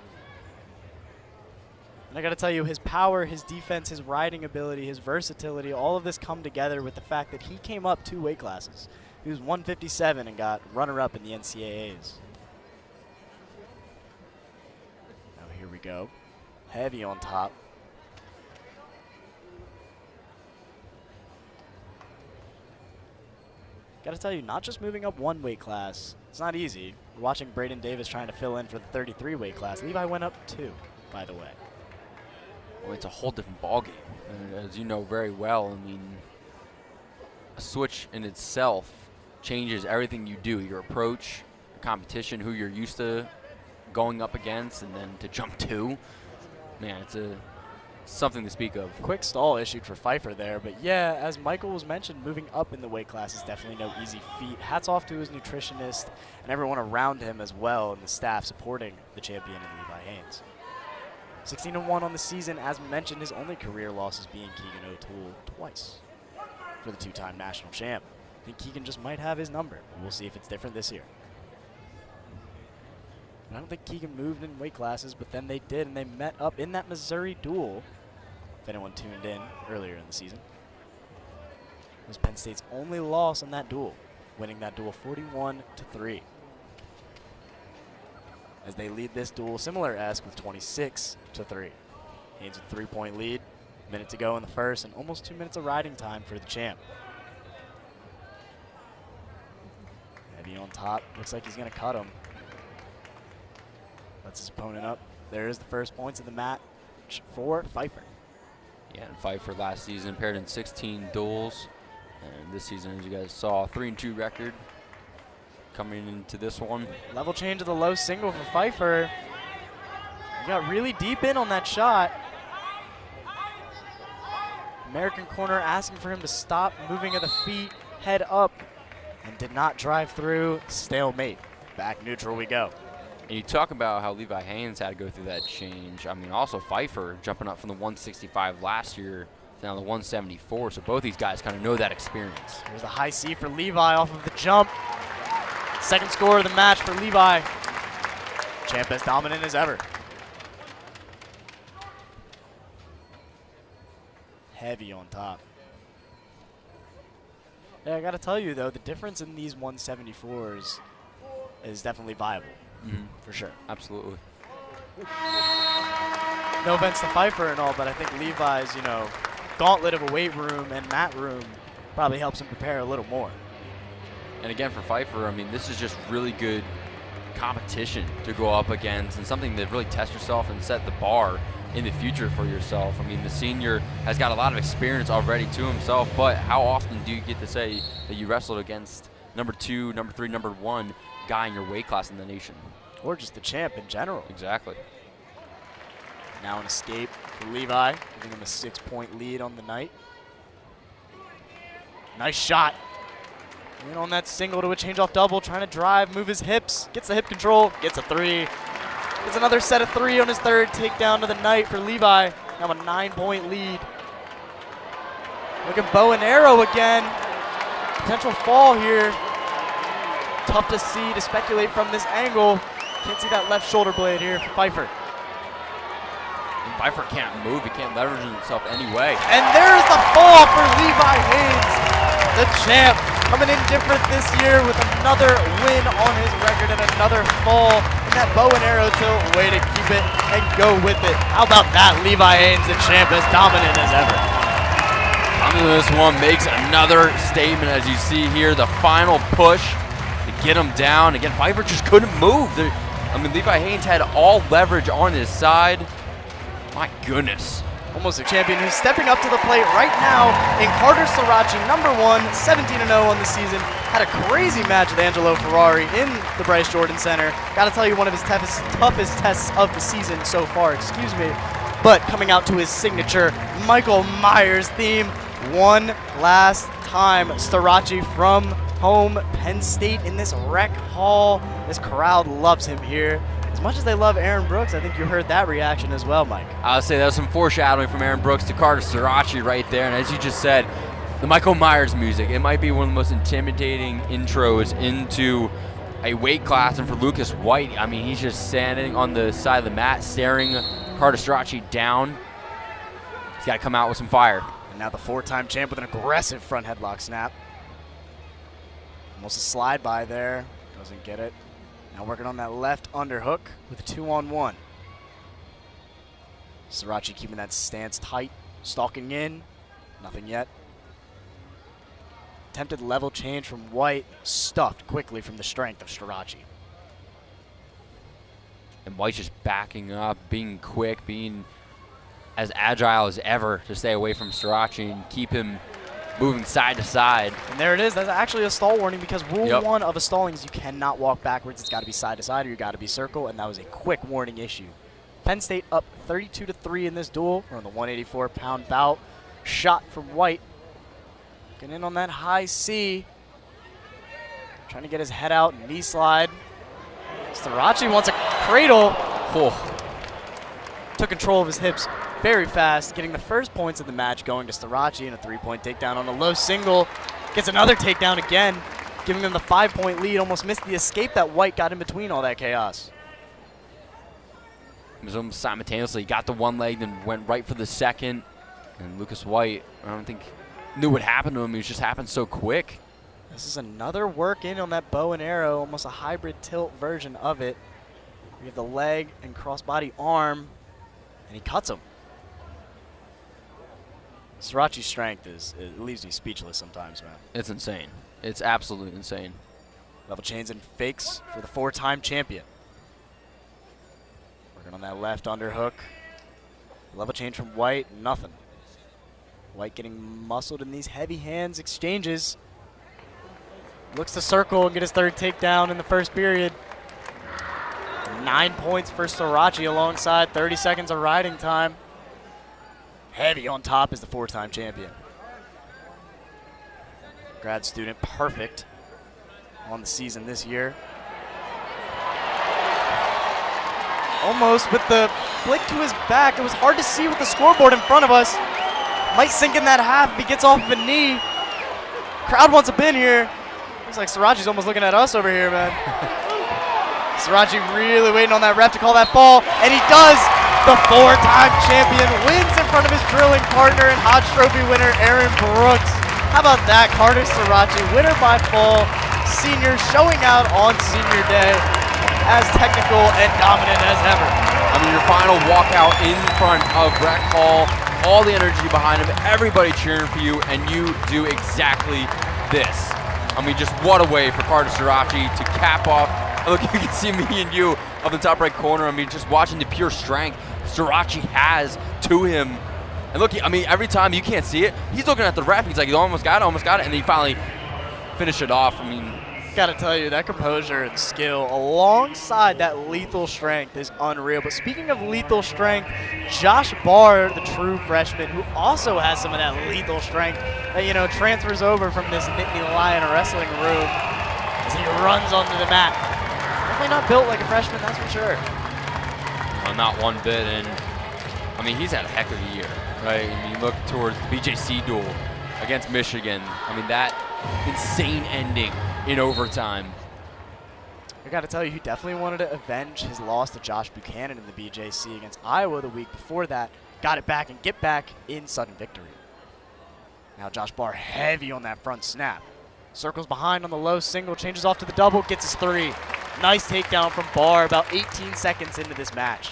And I got to tell you, his power, his defense, his riding ability, his versatility, all of this come together with the fact that he came up 2 weight classes. He was 157 and got runner-up in the NCAAs. Now here we go. Heavy on top. Got to tell you, not just moving up 1 weight class, it's not easy. We're watching Braden Davis trying to fill in for the 33 weight class. Levi went up 2, by the way. Well, it's a whole different ballgame, as you know very well. I mean, a switch in itself changes everything you do, your approach, your competition, who you're used to going up against, and then to jump 2. Man, it's something to speak of. Quick stall issued for Pfeiffer there, but yeah, as Michael was mentioned, moving up in the weight class is definitely no easy feat. Hats off to his nutritionist and everyone around him as well, and the staff supporting the champion in Levi Haynes. 16-1 on the season, as mentioned, his only career losses being Keegan O'Toole twice for the 2-time national champ. I think Keegan just might have his number. We'll see if it's different this year. I don't think Keegan moved in weight classes, but then they did, and they met up in that Missouri duel, if anyone tuned in earlier in the season. It was Penn State's only loss in that duel, winning that duel 41-3. As they lead this duel, similar-esque with 26-3. Haynes with 3-point lead, minute to go in the first, and almost 2 minutes of riding time for the champ. Heavy on top, looks like he's gonna cut him. Lets his opponent up. There's the first points of the match for Pfeiffer. Yeah, and Pfeiffer last season paired in 16 duels. And this season, as you guys saw, 3-2 record coming into this one. Level change of the low single for Pfeiffer. He got really deep in on that shot. American corner asking for him to stop moving at the feet, head up, and did not drive through. Stalemate. Back neutral we go. And you talk about how Levi Haynes had to go through that change. I mean, also Pfeiffer jumping up from the 165 last year to now the 174. So both these guys kind of know that experience. There's a high C for Levi off of the jump. Second score of the match for Levi. Champ as dominant as ever. Heavy on top. Yeah, I gotta tell you though, the difference in these 174s is definitely viable. For sure. Absolutely. No offense to Pfeiffer and all, but I think Levi's, gauntlet of a weight room and mat room probably helps him prepare a little more. And again, for Pfeiffer, I mean, this is just really good competition to go up against and something to really test yourself and set the bar in the future for yourself. I mean, the senior has got a lot of experience already to himself, but how often do you get to say that you wrestled against number 2, number 3, number 1 guy in your weight class in the nation? Or just the champ in general. Exactly. Now an escape for Levi, giving him a 6-point lead on the night. Nice shot. In on that single to a change-off double, trying to drive, move his hips, gets the hip control, gets a 3. Gets another set of 3 on his third takedown of the night for Levi. Now a 9-point lead. Looking bow and arrow again. Potential fall here. Tough to see, to speculate from this angle. Can't see that left shoulder blade here for Pfeiffer. And Pfeiffer can't move. He can't leverage himself anyway. And there's the fall for Levi Haynes, the champ, coming in different this year with another win on his record and another fall in that bow and arrow tilt. Way to keep it and go with it. How about that? Levi Haynes, the champ, as dominant as ever. This one makes another statement, as you see here. The final push to get him down. Again, Pfeiffer just couldn't move. Levi Haynes had all leverage on his side. My goodness. Almost a champion who's stepping up to the plate right now in Carter Sirachi, #1, 17-0 on the season. Had a crazy match with Angelo Ferrari in the Bryce Jordan Center. Got to tell you, one of his toughest tests of the season so far, excuse me. But coming out to his signature Michael Myers theme one last time. Sirachi from home, Penn State in this rec hall. This crowd loves him here. As much as they love Aaron Brooks, I think you heard that reaction as well, Mike. I'll say that was some foreshadowing from Aaron Brooks to Carter Sirachi right there. And as you just said, the Michael Myers music, it might be one of the most intimidating intros into a weight class. And for Lucas White, he's just standing on the side of the mat, staring Carter Sirachi down. He's got to come out with some fire. And now the 4-time champ with an aggressive front headlock snap. Almost a slide by there. Doesn't get it. Now working on that left underhook with a 2-on-1. Sirachi keeping that stance tight, stalking in. Nothing yet. Attempted level change from White, stuffed quickly from the strength of Sirachi. And White's just backing up, being quick, being as agile as ever to stay away from Sirachi and keep him moving side to side. And there it is. That's actually a stall warning, because rule 1 of a stalling is you cannot walk backwards. It's got to be side to side or you got to be circle, and that was a quick warning issue. Penn State up 32-3 in this duel. We're on the 184-pound bout. Shot from White. Getting in on that high C. Trying to get his head out, knee slide. Sirachi wants a cradle. Oh. Took control of his hips very fast, getting the first points of the match going to Sirachi, and a 3-point takedown on a low single. Gets another takedown again, giving them the 5-point lead. Almost missed the escape that White got in between all that chaos. It was almost simultaneously. He got the one leg, then went right for the second. And Lucas White, I don't think knew what happened to him. It just happened so quick. This is another work in on that bow and arrow, almost a hybrid tilt version of it. We have the leg and crossbody arm, and he cuts him. Sirachi's strength it leaves me speechless sometimes, man. It's insane. It's absolutely insane. Level chains and fakes for the 4-time champion. Working on that left underhook. Level change from White, nothing. White getting muscled in these heavy hands exchanges. Looks to circle and get his 3rd takedown in the first period. 9 points for Sirachi alongside 30 seconds of riding time. Heavy on top is the 4-time champion. Grad student, perfect on the season this year. Almost with the flick to his back. It was hard to see with the scoreboard in front of us. Might sink in that half if he gets off of a knee. Crowd wants a bin here. Looks like Sirachi's almost looking at us over here, man. Sirachi really waiting on that ref to call that fall, and he does. The 4-time champion wins in front of his drilling partner and Hodge Trophy winner Aaron Brooks. How about that? Carter Sirachi, winner by fall. Senior showing out on senior day as technical and dominant as ever. Your final walkout in front of Rec Hall, all the energy behind him, everybody cheering for you, and you do exactly this. Just what a way for Carter Sirachi to cap off. Look, you can see me and you up in the top right corner. Just watching the pure strength Sirachi has to him. And look, every time you can't see it, he's looking at the ref. He's like, he almost got it, and then he finally finished it off. Gotta tell you, that composure and skill alongside that lethal strength is unreal. But speaking of lethal strength, Josh Barr, the true freshman, who also has some of that lethal strength that, transfers over from this Nittany Lion wrestling room as he runs onto the mat. Definitely not built like a freshman, that's for sure. Well, not one bit, and he's had a heck of a year, right? You look towards the BJC duel against Michigan. That insane ending in overtime. I got to tell you, he definitely wanted to avenge his loss to Josh Buchanan in the BJC against Iowa the week before that. Got it back and get back in sudden victory. Now Josh Barr heavy on that front snap. Circles behind on the low single, changes off to the double, gets his 3. Nice takedown from Barr about 18 seconds into this match.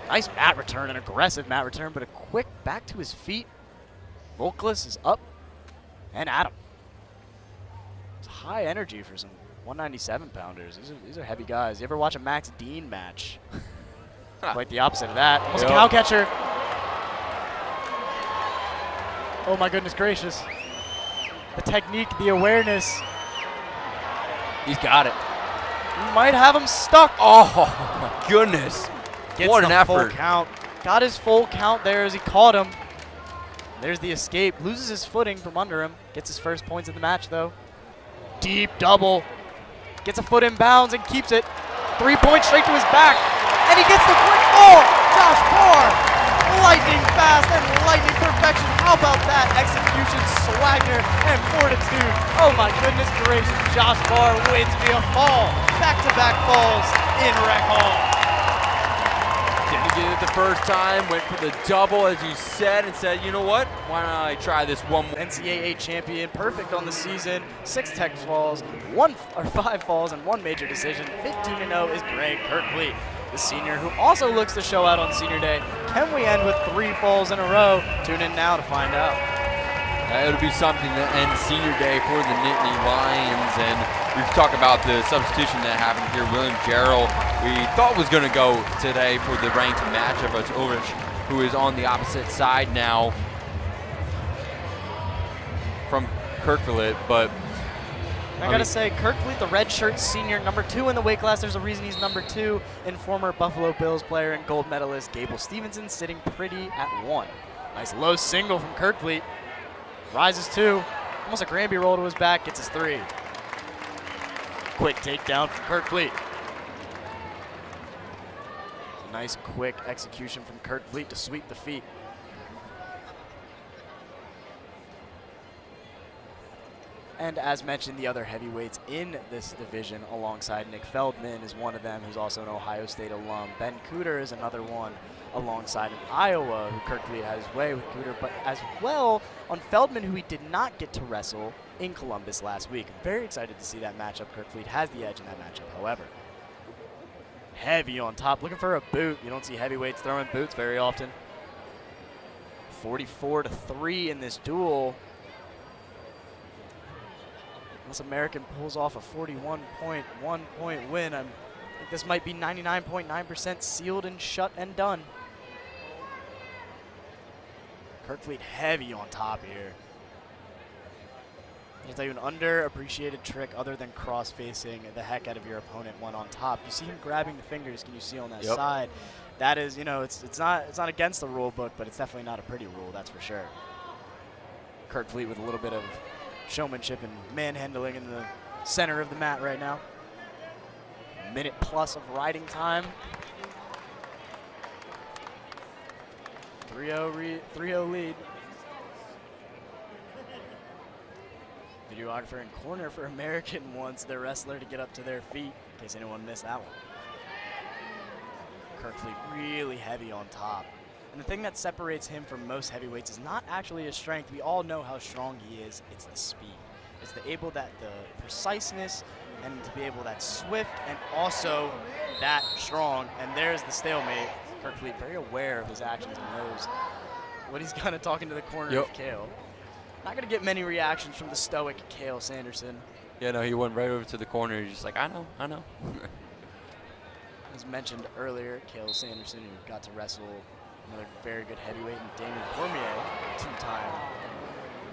Nice mat return, an aggressive mat return, but a quick back to his feet. Volkless is up and at him. It's high energy for some 197 pounders. These are heavy guys. You ever watch a Max Dean match? Quite the opposite of that. Almost a cow catcher. Oh my goodness gracious. The technique, the awareness. He's got it. Might have him stuck. Oh my goodness. Gets what an the effort. Full count. Got his full count there as he caught him. There's the escape. Loses his footing from under him. Gets his first points of the match though. Deep double. Gets a foot in bounds and keeps it. 3 points straight to his back. And he gets the quick. Oh, Josh Barr. Lightning fast and lightning perfection. How about that? Execution, swagger, and fortitude. Oh my goodness gracious. Josh Barr wins via fall. Back-to-back falls in Rec Hall. Didn't get it the first time, went for the double as you said, and said, you know what, why don't I try this one more. NCAA champion, perfect on the season, 6 tech falls, 5 falls, and 1 major decision. 15-0 is Greg Kirkley, the senior who also looks to show out on senior day. Can we end with 3 falls in a row? Tune in now to find out. It'll be something to end senior day for the Nittany Lions, and we talk about the substitution that happened here. William Jarrell, we thought was going to go today for the ranked matchup. It's Ulrich, who is on the opposite side now from Kirkville, but I gotta say, Kirkley, the redshirt senior, number 2 in the weight class. There's a reason he's number 2, and former Buffalo Bills player and gold medalist Gable Stevenson sitting pretty at 1. Nice low single from Kirkley. Rises 2, almost a Granby roll to his back, gets his 3. Quick takedown from Kirkley. Nice quick execution from Kirkley to sweep the feet. And as mentioned, the other heavyweights in this division alongside Nick Feldman is one of them, who's also an Ohio State alum. Ben Cooter is another one alongside in Iowa, who Kirkley had his way with Cooter, but as well on Feldman, who he did not get to wrestle in Columbus last week. Very excited to see that matchup. Kirkley has the edge in that matchup, however. Heavy on top, looking for a boot. You don't see heavyweights throwing boots very often. 44-3 in this duel. Unless American pulls off a 41.1-point win, I think this might be 99.9% sealed and shut and done. Kirkfleet heavy on top here. I'll tell you an underappreciated trick other than cross-facing the heck out of your opponent one on top. You see him grabbing the fingers, can you see on that side? That is, you know, it's not against the rule book, but it's definitely not a pretty rule, that's for sure. Kirkfleet with a little bit of showmanship and manhandling in the center of the mat right now. Minute plus of riding time. 3-0 lead. Videographer in corner for American wants their wrestler to get up to their feet, in case anyone missed that one. Kirkfleet really heavy on top. And the thing that separates him from most heavyweights is not actually his strength. We all know how strong he is. It's the speed. It's the preciseness, and to be able that swift and also that strong. And there's the stalemate. Kirkfleet very aware of his actions and knows what he's gonna talk into the corner of Kale. Not gonna get many reactions from the stoic Kale Sanderson. Yeah, no, he went right over to the corner. He's just like, I know. As mentioned earlier, Kale Sanderson, who got to wrestle another very good heavyweight, and Damien Cormier, two-time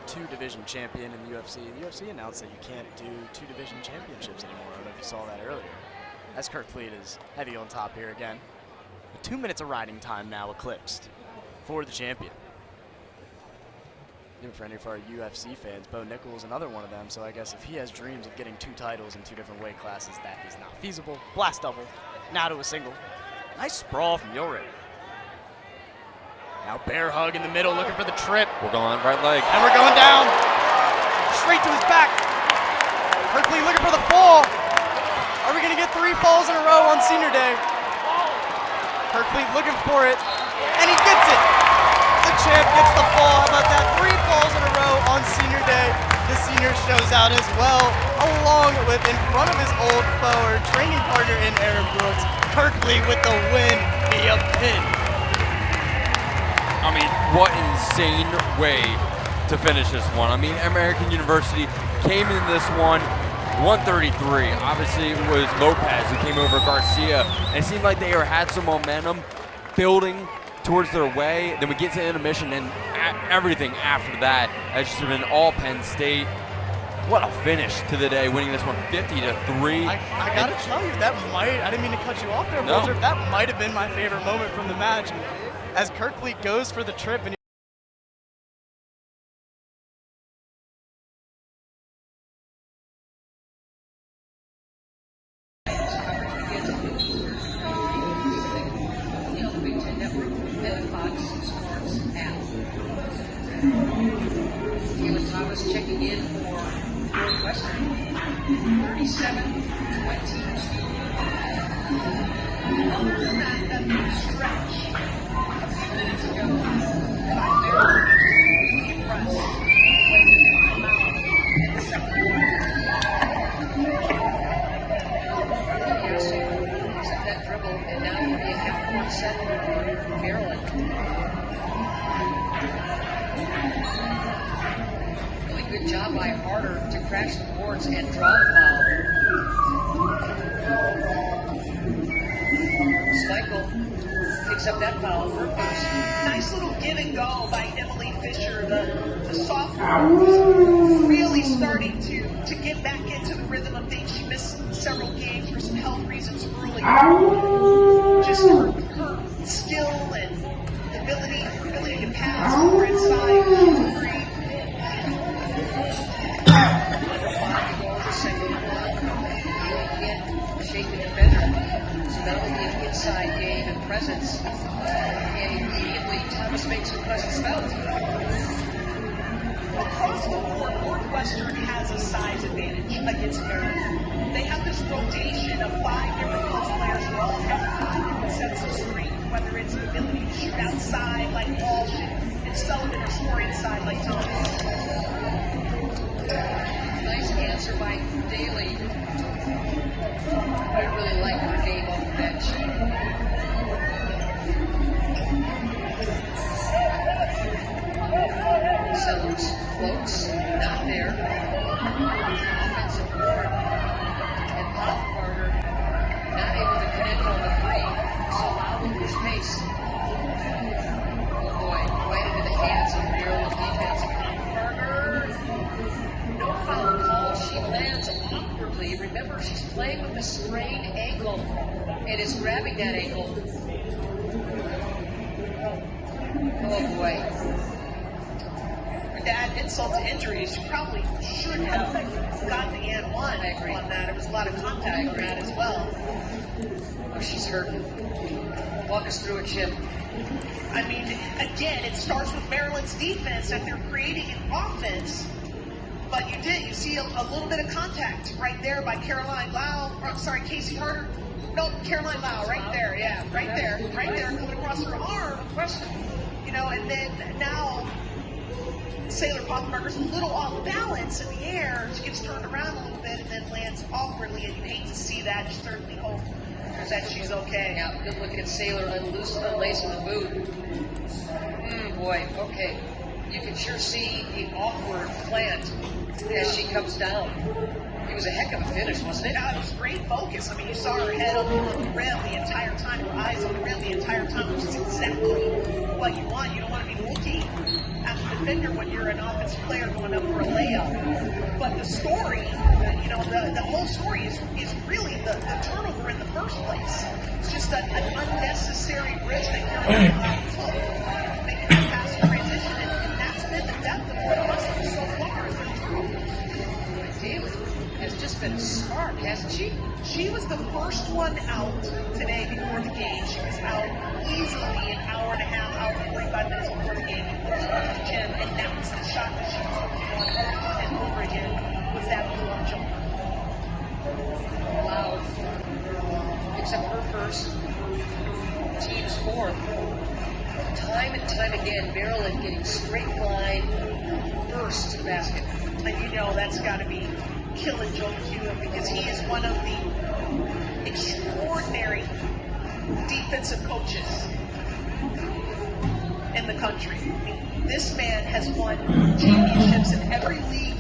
two-division champion in the UFC. The UFC announced that you can't do two-division championships anymore. I don't know if you saw that earlier. As Kirkfleet is heavy on top here again. 2 minutes of riding time now eclipsed for the champion. Even for any of our UFC fans, Bo Nickel is another one of them, so I guess if he has dreams of getting 2 titles in 2 different weight classes, that is not feasible. Blast double, now to a single. Nice sprawl from Ulrich. Now bear hug in the middle, looking for the trip. We're going right leg. And we're going down. straight to his back. Kirkley looking for the fall. Are we gonna get 3 falls in a row on senior day? Kirkley looking for it, and he gets it. The champ gets the fall. How about that? 3 falls in a row on senior day. The senior shows out as well, along with in front of his old foe, or training partner in Aaron Brooks. Kirkley with the win via pin. I mean, what an insane way to finish this one. I mean, American University came in this one 133. Obviously, it was Lopez who came over Garcia. And it seemed like they had some momentum building towards their way. Then we get to intermission, and everything after that has just been all Penn State. What a finish to the day, winning this one 50-3. I gotta tell you, I didn't mean to cut you off there, Walter. No. That might have been my favorite moment from the match. As Kirkley goes for the trip, and Thomas checking in for Northwestern. 37-22. Other than that big stretch a few minutes ago, very impressed when they come out in the second quarter. Yes, except that dribble, and now it'll be a half-court set for Maryland. Good job by Harder to crash the boards and draw the foul. Schmeichel picks up that foul for a first. Nice little give and go by Emily Fisher, the sophomore, who's really starting to get back into the rhythm of things. She missed several games for some health reasons earlier. Just her skill and ability to pass over inside. Shake the defender. So that'll be an inside game and presence. And immediately Thomas makes her presence felt. Across the board, Northwestern has a size advantage against Maryland. They have this rotation of 5 different post players who all have different sets of strength, whether it's the ability to shoot outside like Walsh and Sullivan, or score inside like Thomas. Nice answer by Daly. I really like her game off the bench. Sellers floats, not there. Offensive board. And Hoffbarger not able to connect on the 3. So allowing his pace. Oh boy, right into the hands of Maryland defense. Hoffbarger. No foul call. She lands awkwardly. Remember, she's playing with a sprained ankle and is grabbing that ankle. Oh boy. To add insult to injury, she probably should have gotten the and one on that. There was a lot of contact on that as well. Oh, she's hurt. Walk us through it, Chip. I mean, again, it starts with Maryland's defense that they're creating an offense. But you see a little bit of contact right there by Caroline Lau, Casey Harder. No, Caroline Lau, right there, yeah, right there, coming across her arm. And then now Sailor Poffenberger's a little off balance in the air. She gets turned around a little bit and then lands awkwardly, and you hate to see that. You certainly hope that she's okay. Yeah, good looking at Sailor unlacing the boot. Boy, okay. You can sure see the awkward plant as she comes down. It was a heck of a finish, wasn't it? It was great focus. I mean, you saw her head on the rim the entire time, her eyes on the rim the entire time, which is exactly what you want. You don't want to be looking at the defender when you're an offensive player going up for a layup. But the story, the whole story is really the turnover in the first place. It's just an unnecessary risk that Carolina took, making a pass transition, and that's been the depth of Northwestern so far. Daly has just been smart, hasn't she? She was the first one out today before the game. She was out easily an hour and a half, hour and 45 minutes before the game. She looked at the gym, announced the shot that she was working on over and over again. turnovers. Teams fourth. Time and time again, Maryland getting straight line bursts to the basket. And you know that's got to be killing Joe McEwen because he is one of the extraordinary defensive coaches in the country. This man has won championships in every league